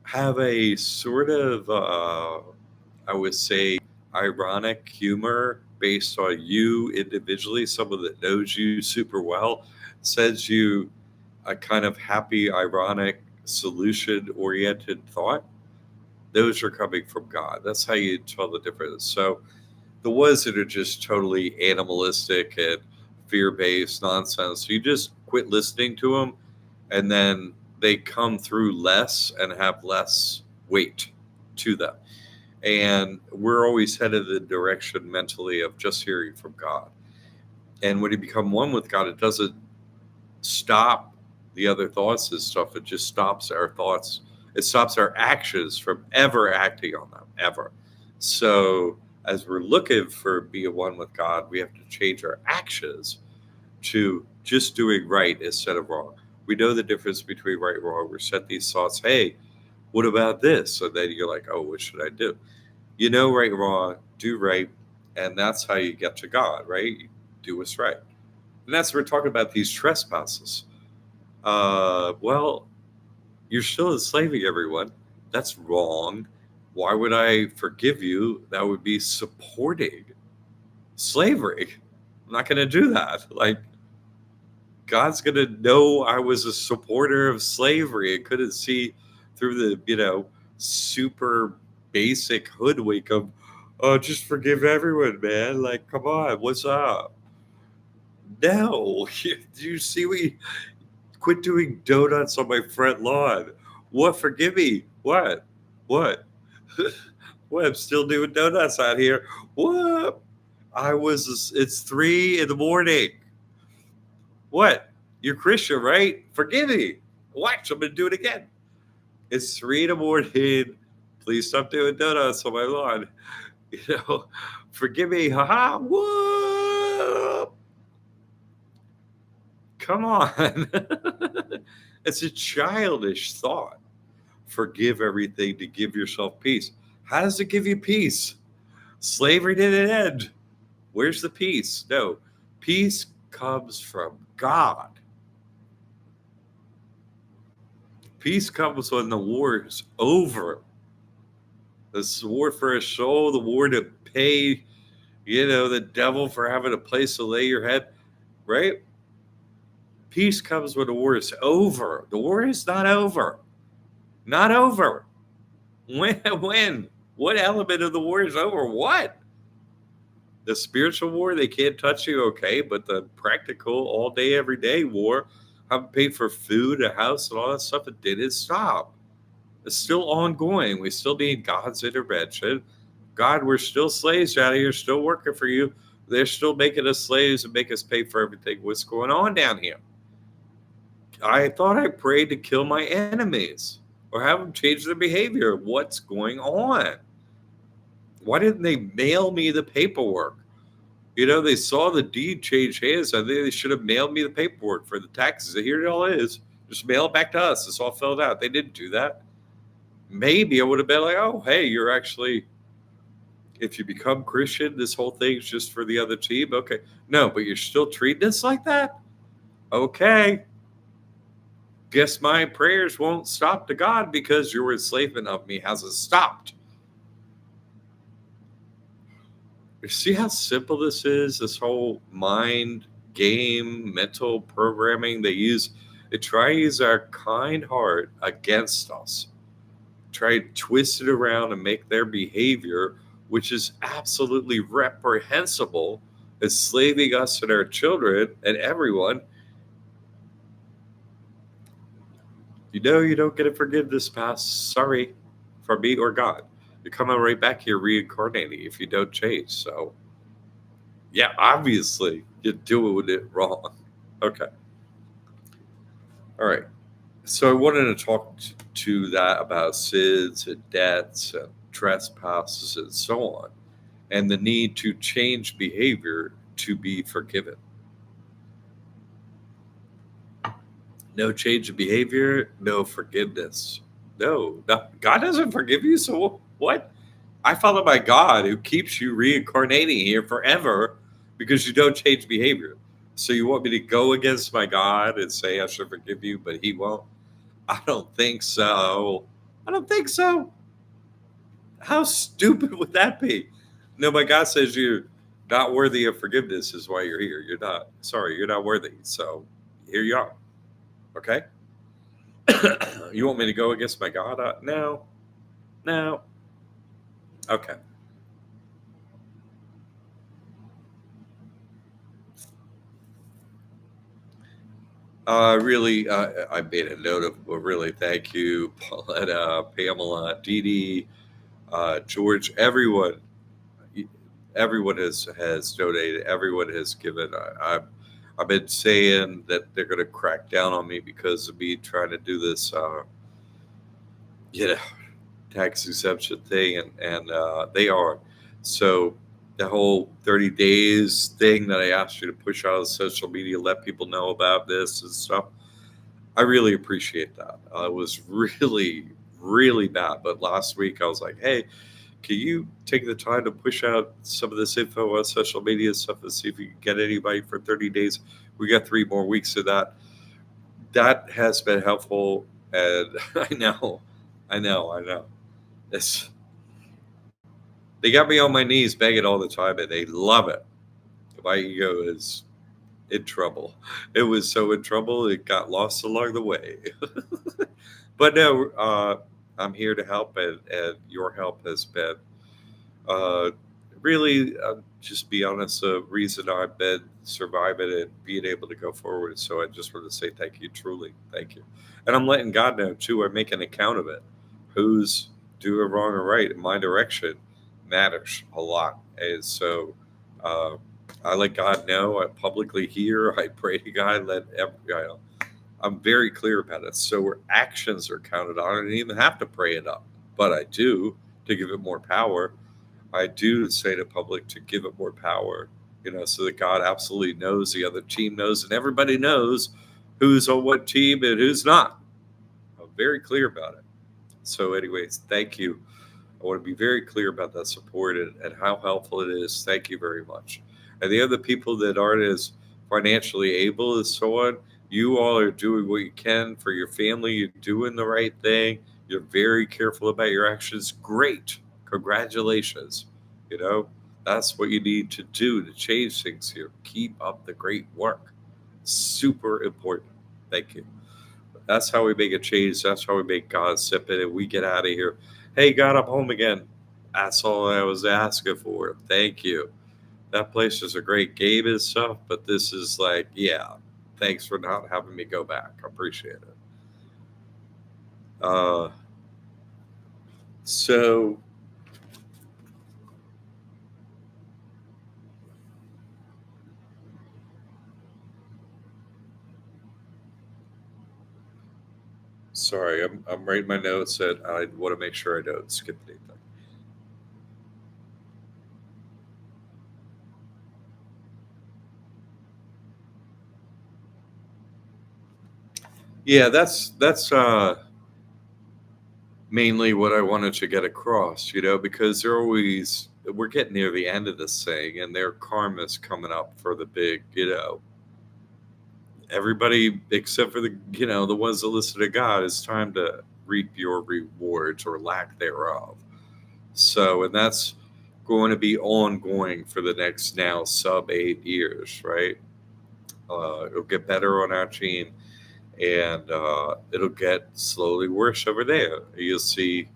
have a sort of, I would say, ironic humor based on you individually. Someone that knows you super well sends you a kind of happy, ironic, solution-oriented thought. Those are coming from God. That's how you tell the difference. So the ones that are just totally animalistic and fear-based nonsense, you just quit listening to them, and then they come through less and have less weight to them. And we're always headed in the direction mentally of just hearing from God. And when you become one with God, it doesn't stop the other thoughts and stuff. It just stops our thoughts. It stops our actions from ever acting on them, ever. So as we're looking for being one with God, we have to change our actions to just doing right instead of wrong. We know the difference between right and wrong. We set these thoughts, hey, what about this? So then you're like, oh, what should I do? You know right and wrong, do right, and that's how you get to God, right? You do what's right. And that's what we're talking about these trespasses. Well, you're still enslaving everyone. That's wrong. Why would I forgive you? That would be supporting slavery. I'm not going to do that. Like, God's going to know I was a supporter of slavery and couldn't see through the, super basic hoodwink of, oh, just forgive everyone, man. Like, come on, what's up? No. Do you see we quit doing donuts on my front lawn? What? Forgive me. What? What? What? I'm still doing donuts out here. What? It's 3 in the morning. What? You're Christian, right? Forgive me. Watch, I'm going to do it again. It's 3 in the morning. Please stop doing donuts on my lawn. Forgive me. Haha. Whoop. Come on. It's a childish thought. Forgive everything to give yourself peace. How does it give you peace? Slavery didn't end. Where's the peace? No. Peace comes from God. Peace comes when the war is over. This war for a soul, the war to pay, the devil for having a place to lay your head, right? Peace comes when the war is over. The war is not over. Not over. When? What element of the war is over? What? The spiritual war, they can't touch you, okay, but the practical, all day, every day war, having paid for food, a house, and all that stuff, it didn't stop. It's still ongoing. We still need God's intervention. God, we're still slaves out here, still working for you. They're still making us slaves and make us pay for everything. What's going on down here? I thought I prayed to kill my enemies or have them change their behavior. What's going on? Why didn't they mail me the paperwork? They saw the deed change hands. I think they should have mailed me the paperwork for the taxes. Here it all is. Just mail it back to us. It's all filled out. They didn't do that. Maybe I would have been like, oh, hey, you're actually, if you become Christian, this whole thing's just for the other team. Okay. No, but you're still treating us like that? Okay. Guess my prayers won't stop to God because your enslavement of me hasn't stopped. You see how simple this is? This whole mind game, mental programming they use. They try to use our kind heart against us. Try to twist it around and make their behavior, which is absolutely reprehensible, enslaving us and our children and everyone. You don't get a forgiveness pass. Sorry, from me or God. You're coming right back here reincarnating if you don't change. So, yeah, obviously you're doing it wrong. Okay. All right. So I wanted to talk to that about sins and debts and trespasses and so on, and the need to change behavior to be forgiven. No change of behavior, no forgiveness. No, God doesn't forgive you. So what? I follow my God who keeps you reincarnating here forever because you don't change behavior. So you want me to go against my God and say I should forgive you, but he won't? I don't think so. I don't think so. How stupid would that be? No, my God says you're not worthy of forgiveness is why you're here. You're not. Sorry, you're not worthy. So here you are. Okay? You want me to go against my God? No. No. Okay. Really, I made a note of, well, really, thank you, Pauletta, Pamela, Dee Dee, George, everyone has donated. Everyone has given. I've been saying that they're going to crack down on me because of me trying to do this, you know, tax exemption thing, and they are. So the whole 30 days thing that I asked you to push out on social media, let people know about this and stuff. I really appreciate that. It was really, really bad. But last week I was like, hey, can you take the time to push out some of this info on social media and stuff and see if you can get anybody for 30 days? We got 3 more weeks of that. That has been helpful. And I know. It's, they got me on my knees begging all the time and they love it. My ego is in trouble. It was so in trouble, it got lost along the way. But no, I'm here to help, and your help has been uh, really, just be honest, the reason I've been surviving and being able to go forward. So I just want to say thank you, truly, thank you. And I'm letting God know too. I make an account of it. Who's doing wrong or right in my direction matters a lot, and so uh, I let God know. I publicly here. I pray to God. I'm very clear about it. So where actions are counted on, I don't even have to pray it up, but I do to give it more power. I do say to public to give it more power, so that God absolutely knows, the other team knows, and everybody knows who's on what team and who's not. I'm very clear about it. So, anyways, thank you. I want to be very clear about that support and how helpful it is. Thank you very much. And the other people that aren't as financially able as so on, you all are doing what you can for your family. You're doing the right thing. You're very careful about your actions. Great. Congratulations. You know, that's what you need to do to change things here. Keep up the great work. Super important. Thank you. That's how we make a change. That's how we make God step in and we get out of here. Hey, God, I'm home again. That's all I was asking for. Thank you. That place is a great game and stuff, but this is like, yeah, thanks for not having me go back. I appreciate it. Uh, so, sorry, I'm writing my notes and I want to make sure I don't skip anything. Yeah, that's mainly what I wanted to get across, because we're getting near the end of this thing and their karma's coming up for the big, everybody except for the ones that listen to God, it's time to reap your rewards or lack thereof. So, and that's going to be ongoing for the next now sub 8 years, right? It'll get better on our team, and it'll get slowly worse over there. You'll see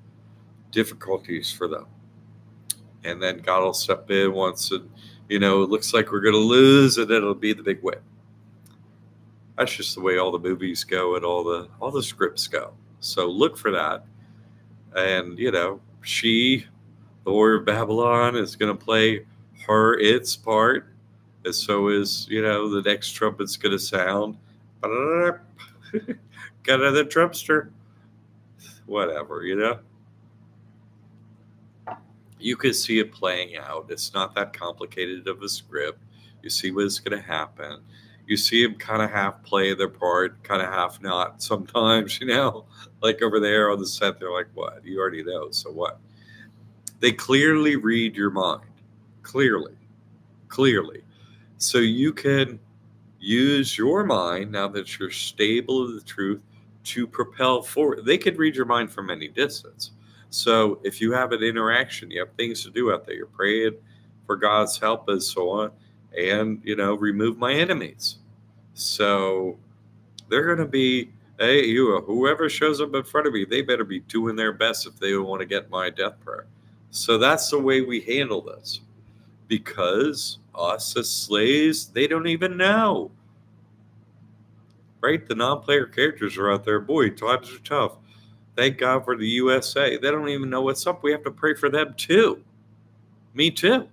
difficulties for them, and then God will step in once, and it looks like we're going to lose, and then it'll be the big win. That's just the way all the movies go and all the scripts go. So look for that, and the Warrior of Babylon, is going to play its part, and so is the next trumpet's going to sound. Got another trumpster. Whatever, you can see it playing out. It's not that complicated of a script. You see what's going to happen. You see them kind of half play their part, kind of half not sometimes, like over there on the set, they're like, what? You already know, so what? They clearly read your mind. Clearly. So you can use your mind, now that you're stable of the truth, to propel forward. They can read your mind from any distance. So if you have an interaction, you have things to do out there, you're praying for God's help and so on, and remove my enemies. So they're going to be, hey, whoever shows up in front of me, they better be doing their best if they don't want to get my death prayer. So that's the way we handle this, because us as slaves, they don't even know, right? The non-player characters are out there. Boy, times are tough. Thank God for the USA. They don't even know what's up. We have to pray for them too. Me too. I'm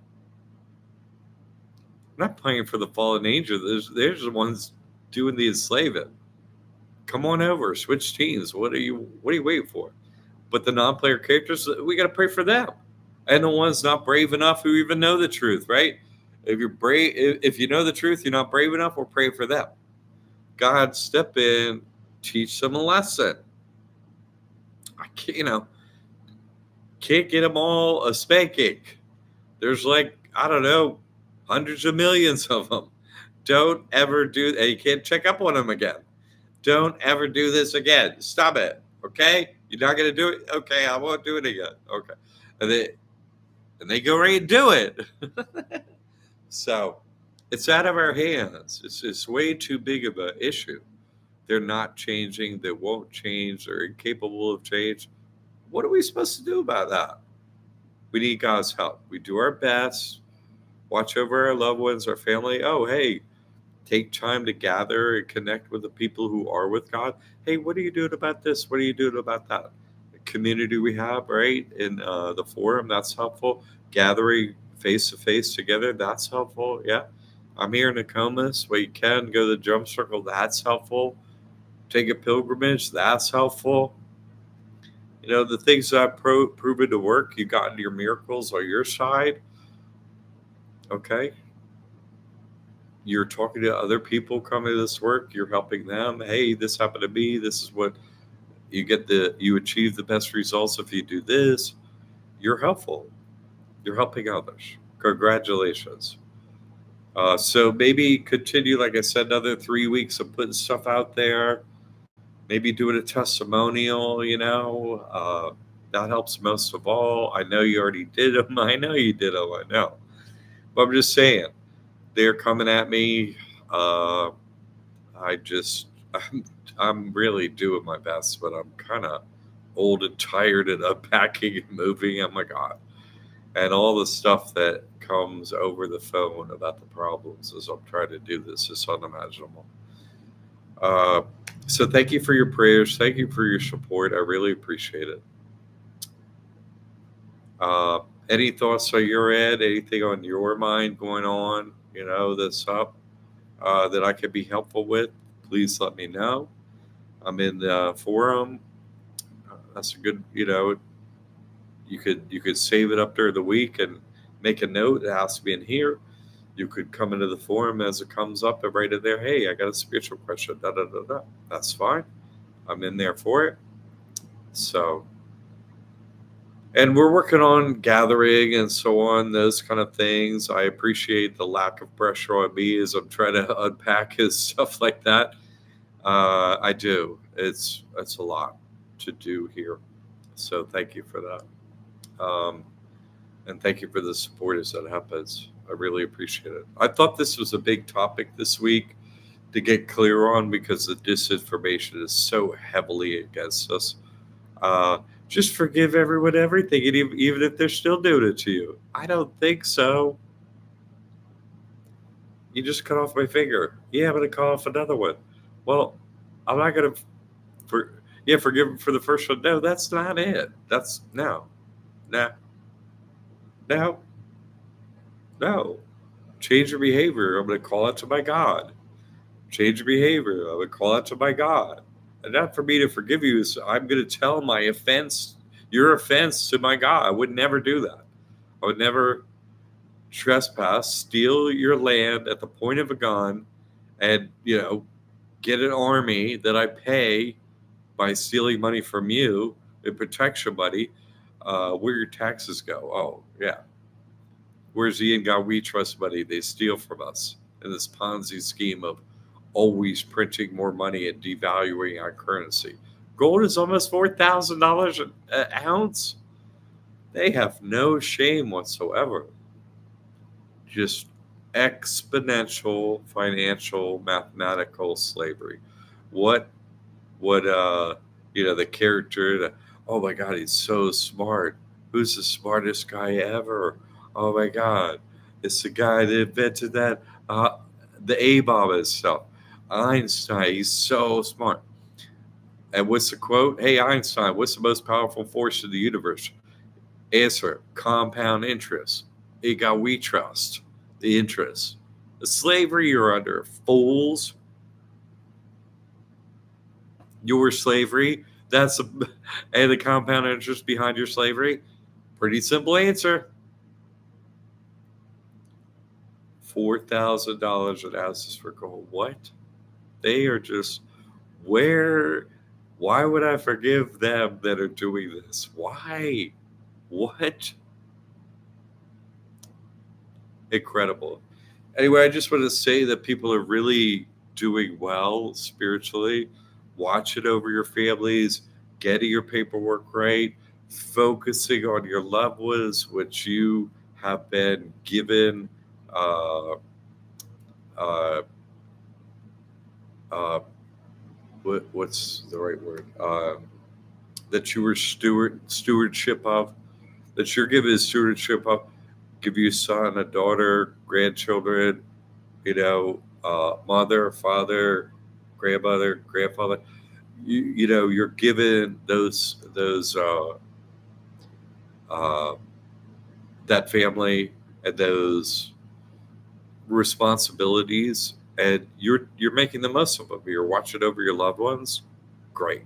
not praying for the fallen angel. There's the ones doing the enslaving. Come on over, switch teams. What are you waiting for? But the non-player characters, we got to pray for them. And the ones not brave enough who even know the truth, right? If you're brave, if you know the truth, you're not brave enough, we'll pray for them. God, step in, teach them a lesson. I can't, can't get them all a spanking. There's like, I don't know, hundreds of millions of them. Don't ever do, and you can't check up on them again. Don't ever do this again. Stop it. Okay? You're not going to do it? Okay, I won't do it again. Okay. And they go right and do it. So it's out of our hands. It's way too big of an issue. They're not changing. They won't change. They're incapable of change. What are we supposed to do about that? We need God's help. We do our best. Watch over our loved ones, our family. Oh, hey, take time to gather and connect with the people who are with God. Hey, what are you doing about this? What are you doing about that? The community we have, right? In the forum, that's helpful. Gathering face to face together, that's helpful. Yeah. I'm here in Nokomis. Where you can go to the drum circle, that's helpful. Take a pilgrimage, that's helpful. The things that have proven to work, you got your miracles on your side. Okay. You're talking to other people coming to this work. You're helping them. Hey, this happened to me. This is what you achieve the best results if you do this. You're helpful. You're helping others. Congratulations. So maybe continue, like I said, another 3 weeks of putting stuff out there. Maybe doing a testimonial, that helps most of all. I know you already did them. I know you did them. I know. But I'm just saying, they're coming at me. I'm really doing my best, but I'm kind of old and tired and unpacking and moving. Oh my God. And all the stuff that comes over the phone about the problems as I'm trying to do this is unimaginable. So thank you for your prayers. Thank you for your support. I really appreciate it. Any thoughts on your end? Anything on your mind going on, that's up that I could be helpful with? Please let me know. I'm in the forum. That's a good, you could save it up during the week and make a note. It has to be in here. You could come into the forum as it comes up and write it there. Hey, I got a spiritual question. Da, da, da, da. That's fine. I'm in there for it. So, and we're working on gathering and so on, those kind of things. I appreciate the lack of pressure on me as I'm trying to unpack his stuff like that. I do. It's a lot to do here. So thank you for that. And thank you for the support as that happens. I really appreciate it. I thought this was a big topic this week to get clear on because the disinformation is so heavily against us. Just forgive everyone everything, and even if they're still doing it to you. I don't think so. You just cut off my finger. Yeah, I'm going to cut off another one. Well, I'm not going to forgive them for the first one. No, that's not it. That's no. Change your behavior. I'm going to call out to my God. Change your behavior. I'm going to call out to my God. And not for me to forgive you. I'm going to tell my offense, your offense to my God. I would never do that. I would never trespass, steal your land at the point of a gun, and, get an army that I pay by stealing money from you, it protects your money, where your taxes go. Oh, yeah. Where's the in God we trust money they steal from us in this Ponzi scheme of always printing more money and devaluing our currency? Gold is almost $4,000 an ounce. They have no shame whatsoever. Just exponential financial mathematical slavery. What the character, oh my God, he's so smart. Who's the smartest guy ever? Oh my God, it's the guy that invented that, the A-bomb and stuff. Einstein, he's so smart. And what's the quote? Hey, Einstein, what's the most powerful force in the universe? Answer: compound interest. Ego we trust. The interest. The slavery you're under, fools. Your slavery. That's a, and the compound interest behind your slavery. Pretty simple answer. $4,000 an ounce for gold. What? They are just where? Why would I forgive them that are doing this? Why? What? Incredible. Anyway, I just want to say that people are really doing well spiritually. Watch it over your families, getting your paperwork right, focusing on your loved ones, which you have been given. Uh, uh, uh, what's the right word? That you were stewardship of, that you're given stewardship of. Give you a son, a daughter, grandchildren, mother, father, grandmother, grandfather. You're given those uh, that family and those responsibilities, and you're making the most of them. You're watching over your loved ones. Great.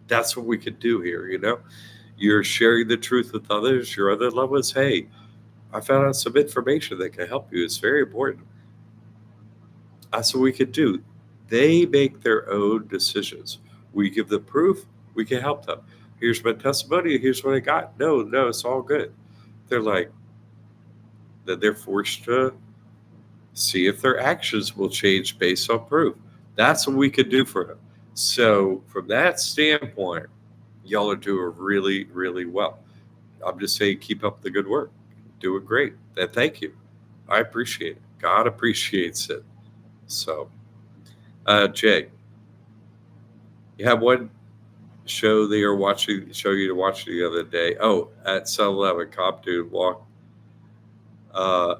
That's what we could do here. You're sharing the truth with others. Your other loved ones. Hey, I found out some information that can help you. It's very important. That's what we could do. They make their own decisions. We give them proof. We can help them. Here's my testimony. Here's what I got. No, it's all good. They're like, that they're forced to see if their actions will change based on proof. That's what we could do for them. So, from that standpoint, y'all are doing really, really well. I'm just saying, keep up the good work. Doing great. And thank you. I appreciate it. God appreciates it. So, Jay, you have one show they are watching, show you to watch the other day. Oh, at 7-Eleven, cop dude walked.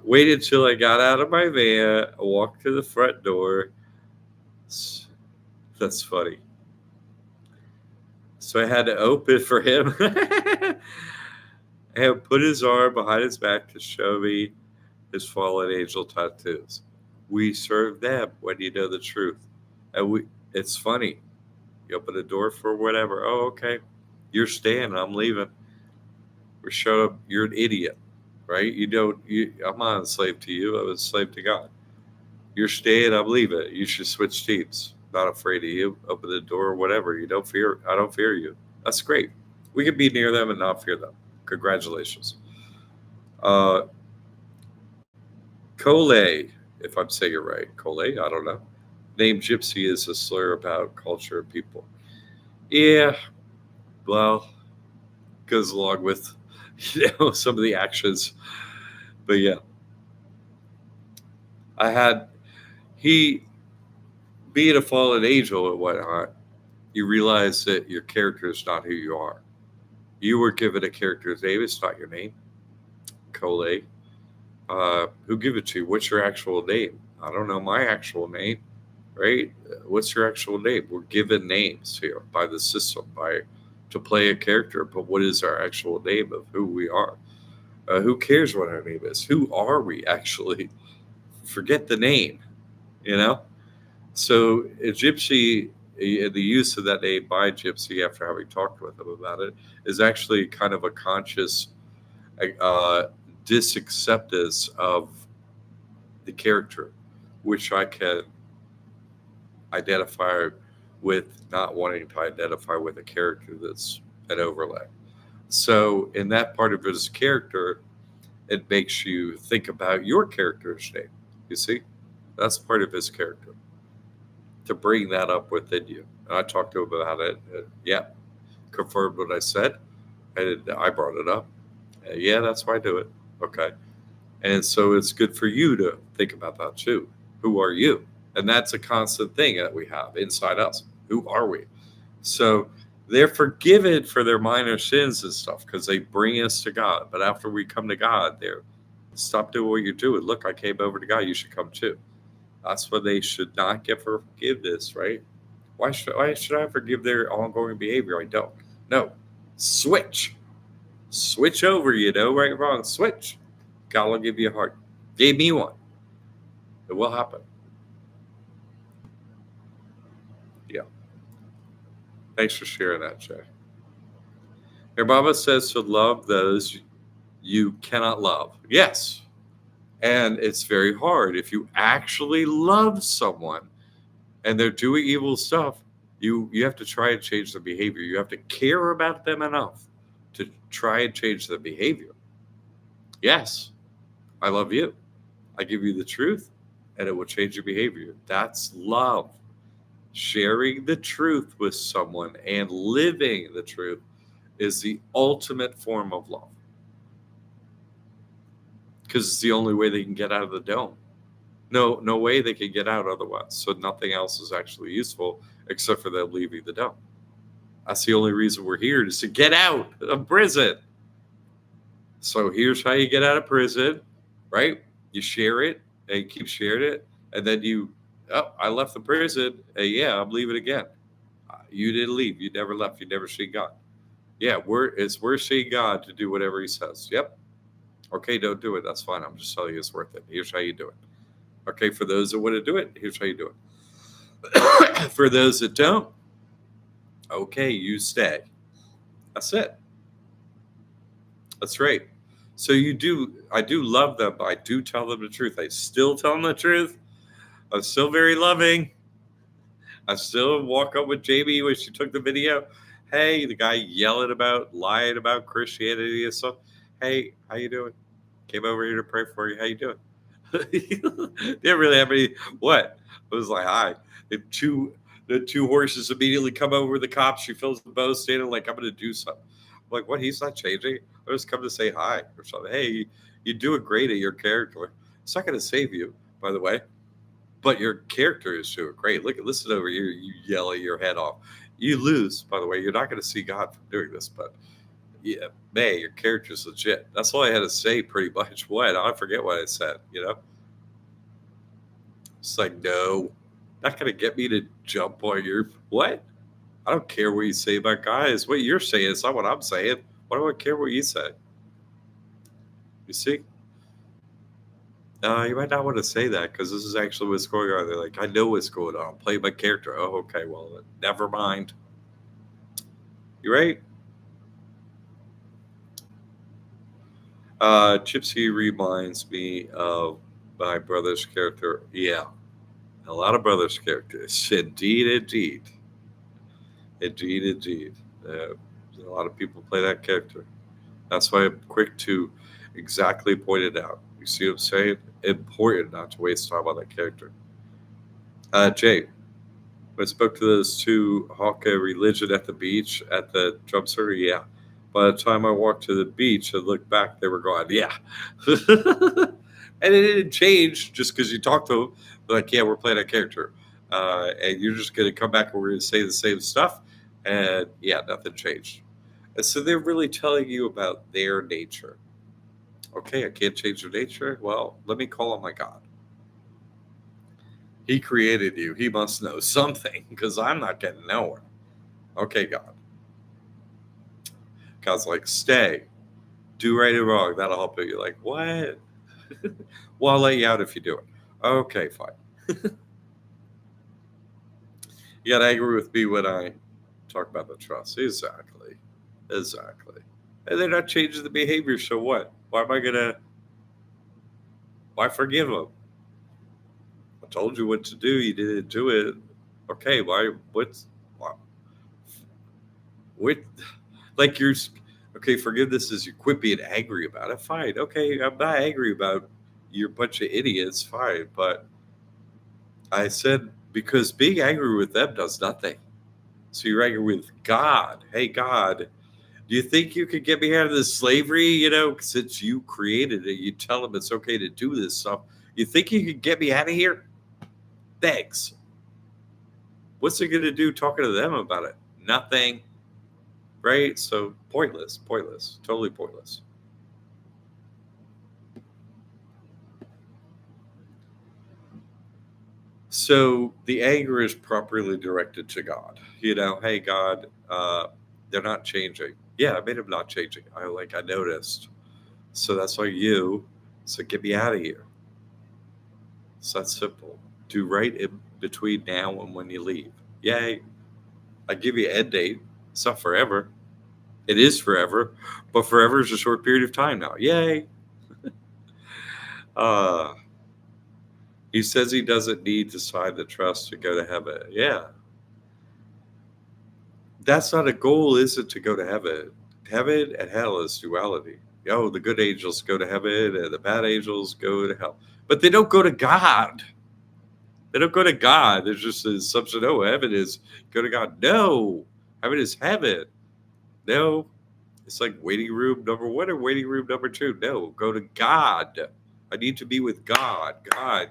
Waited till I got out of my van, walked to the front door. That's funny. So I had to open for him and put his arm behind his back to show me his fallen angel tattoos. We serve them when you know the truth. And it's funny. You open the door for whatever. Oh, okay. You're staying. I'm leaving. We're showing up. You're an idiot, right? I'm not a slave to you. I was a slave to God. You're staying. I'm leaving. You should switch teams. Not afraid of you. Open the door or whatever. I don't fear you. That's great. We can be near them and not fear them. Congratulations. Cole, if I'm saying it right. Cole, I don't know. Name gypsy is a slur about culture and people. Yeah, well, goes along with some of the actions. But yeah, he being a fallen angel and whatnot, you realize that your character is not who you are. You were given a character's name. It's not your name. Cole. Who gave it to you? What's your actual name? I don't know my actual name, right? What's your actual name? We're given names here by the system to play a character, but what is our actual name of who we are? Who cares what our name is? Who are we actually? Forget the name, So a gypsy, the use of that name by gypsy after having talked with them about it is actually kind of a conscious disacceptance of the character, which I can identify with not wanting to identify with a character that's an overlay. So in that part of his character, it makes you think about your character's name. You see, that's part of his character, to bring that up within you. And I talked to him about it. Yeah, confirmed what I said. And I brought it up. Yeah, that's why I do it. Okay. And so it's good for you to think about that too. Who are you? And that's a constant thing that we have inside us. Who are we? So they're forgiven for their minor sins and stuff because they bring us to God. But after we come to God, they're stop doing what you're doing. Look, I came over to God. You should come too. That's when they should not get forgiveness, right? Why should I forgive their ongoing behavior? I don't. No. Switch. Switch over, right, wrong. Switch. God will give you a heart. Gave me one. It will happen. Yeah. Thanks for sharing that, Jay. Your Mama says to love those you cannot love. Yes. And it's very hard. If you actually love someone and they're doing evil stuff, you have to try and change their behavior. You have to care about them enough to try and change their behavior. Yes, I love you. I give you the truth, and it will change your behavior. That's love. Sharing the truth with someone and living the truth is the ultimate form of love, because it's the only way they can get out of the dome. No way they can get out otherwise. So nothing else is actually useful except for them leaving the dome. That's the only reason we're here, is to get out of prison. So here's how you get out of prison, right? You share it and you keep sharing it. And then I left the prison. Yeah, I'm leaving again. You didn't leave. You never left. You never seen God. Yeah, we're seeing God to do whatever he says. Yep. Okay, don't do it. That's fine. I'm just telling you it's worth it. Here's how you do it. Okay, for those that want to do it, here's how you do it. For those that don't, okay, you stay. That's it. That's right. So I do love them, but I do tell them the truth. I still tell them the truth. I'm still very loving. I still walk up with Jamie when she took the video. Hey, the guy lying about Christianity and stuff. Hey, how you doing? Came over here to pray for you. How you doing? Didn't really have any. What? I was like, hi. The two horses immediately come over the cops. She fills the bow, standing like, I'm going to do something. I'm like, what? He's not changing. I just come to say hi or something. Hey, you're doing great at your character. It's not going to save you, by the way, but your character is doing great. Listen over here. You yell at your head off. You lose, by the way. You're not going to see God from doing this, but yeah, man, your character's legit. That's all I had to say, pretty much. What? I forget what I said. It's like, no, not going to get me to jump on your what? I don't care what you say about guys. What you're saying is not what I'm saying. Why do I care what you say? You see? You might not want to say that because this is actually what's going on. They're like, I know what's going on. Play my character. Oh, okay. Well, never mind. You right? Gypsy reminds me of my brother's character. Yeah, a lot of brothers' characters. Indeed, indeed. Indeed, indeed. A lot of people play that character. That's why I'm quick to exactly point it out. You see what I'm saying? Important not to waste time on that character. Jay, when I spoke to those two Hawk religion at the beach at the drum circle, yeah. By the time I walked to the beach and looked back, they were gone. Yeah. And it didn't change just because you talked to them. They're like, yeah, we're playing a character. And you're just going to come back and we're going to say the same stuff. And yeah, nothing changed. And so they're really telling you about their nature. Okay, I can't change their nature. Well, let me call on my God. He created you. He must know something because I'm not getting nowhere. Okay, God. God's like, stay. Do right or wrong. That'll help you. You're like, what? Well, I'll let you out if you do it. Okay, fine. You got angry with me when I talk about the trust. Exactly. And they're not changing the behavior, so what? Why forgive them? I told you what to do. You didn't do it. Okay, why? What? Like you're, okay, forgiveness is you quit being angry about it. Fine. Okay, I'm not angry about you're a bunch of idiots. Fine. But I said, because being angry with them does nothing. So you're angry with God. Hey, God, do you think you could get me out of this slavery? Since you created it, you tell them it's okay to do this stuff. You think you could get me out of here? Thanks. What's it going to do talking to them about it? Nothing. Right? So pointless, totally pointless. So the anger is properly directed to God. Hey God, they're not changing. Yeah, I made them not changing. I noticed. So that's why so get me out of here. So that's simple. Do right in between now and when you leave. Yay. I give you an end date. It's not forever. It is forever, but forever is a short period of time now. Yay. Uh, he says he doesn't need to sign the trust to go to heaven. Yeah. That's not a goal, is it, to go to heaven? Heaven and hell is duality. Oh, the good angels go to heaven and the bad angels go to hell. But they don't go to God. They don't go to God. There's just this assumption, oh, heaven is go to God. No. Heaven is heaven. No. It's like waiting room number 1 or waiting room number 2. No, go to God. I need to be with God. God.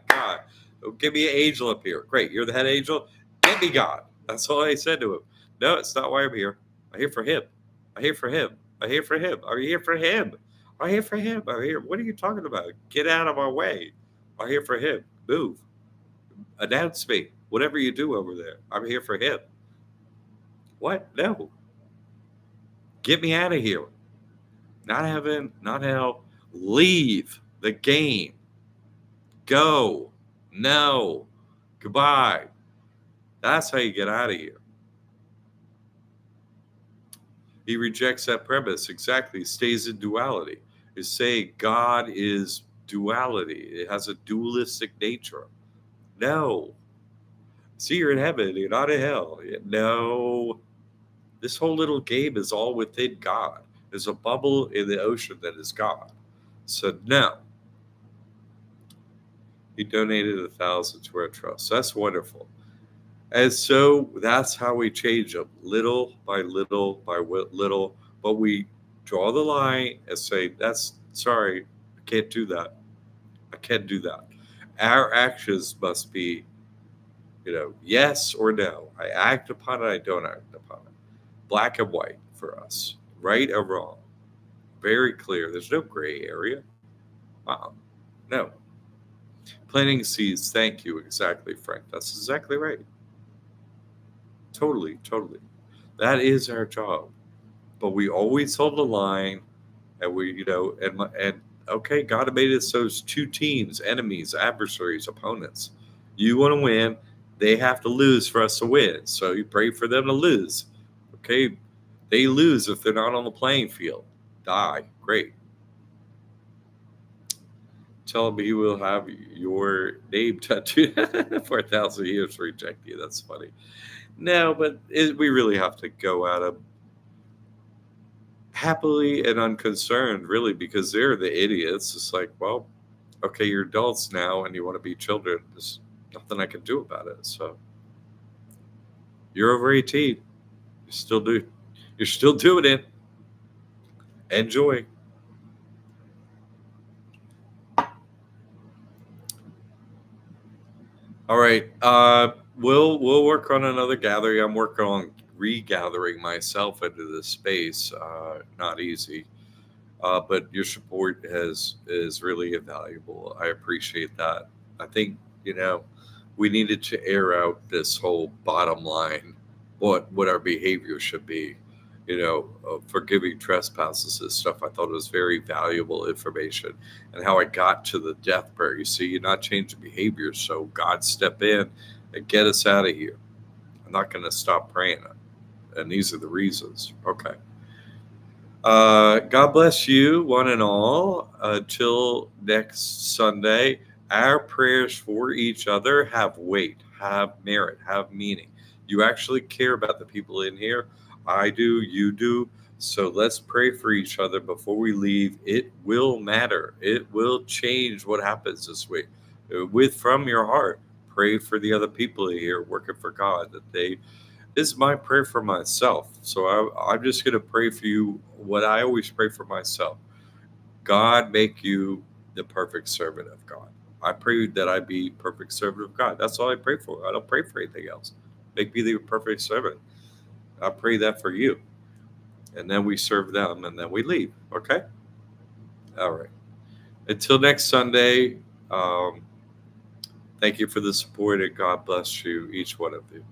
Oh, give me an angel up here. Great. You're the head angel. Get me God. That's all I said to him. No, it's not why I'm here. I'm here for him. I'm here for him. I'm here for him. I'm here for him. I'm here for him. I'm here. What are you talking about? Get out of my way. I'm here for him. Move. Announce me. Whatever you do over there. I'm here for him. What? No. Get me out of here. Not heaven, not hell. Leave the game. Go. No. Goodbye. That's how you get out of here. He rejects that premise. Exactly. He stays in duality. He's saying God is duality. It has a dualistic nature. No. See, you're in heaven. You're not in hell. No. This whole little game is all within God. There's a bubble in the ocean that is God. So no. He donated 1,000 to our trust. That's wonderful. And so that's how we change them, little by little by little. But we draw the line and say, sorry, I can't do that. I can't do that. Our actions must be, yes or no. I act upon it, I don't act upon it. Black and white for us, right or wrong. Very clear. There's no gray area. No. Planting seeds. Thank you. Exactly, Frank. That's exactly right. Totally. That is our job. But we always hold the line, and and okay, God made us those two teams, enemies, adversaries, opponents. You want to win, they have to lose for us to win. So you pray for them to lose. Okay, they lose if they're not on the playing field. Die. Great. Tell him he will have your name tattooed for 1,000 years to reject you. That's funny. No, but we really have to go at them happily and unconcerned, really, because they're the idiots. It's like, well, okay, you're adults now and you want to be children. There's nothing I can do about it. So you're over 18. You're still doing it. Enjoy. All right. We'll work on another gathering. I'm working on regathering myself into this space. Not easy. But your support is really invaluable. I appreciate that. I think we needed to air out this whole bottom line, what our behavior should be. Forgiving trespasses and stuff. I thought it was very valuable information, and how I got to the death prayer. You see, you're not changing behavior, so God step in and get us out of here. I'm not going to stop praying it, and these are the reasons. Okay. God bless you, one and all. Until next Sunday, our prayers for each other have weight, have merit, have meaning. You actually care about the people in here. I do, you do. So let's pray for each other before we leave. It will matter. It will change what happens this week. From your heart, pray for the other people here working for God, that this is my prayer for myself. So I'm just going to pray for you what I always pray for myself. God, make you the perfect servant of God. I pray that I be perfect servant of God. That's all I pray for. I don't pray for anything else. Make me the perfect servant. I pray that for you. And then we serve them and then we leave. Okay? All right. Until next Sunday, Thank you for the support, and God bless you, each one of you.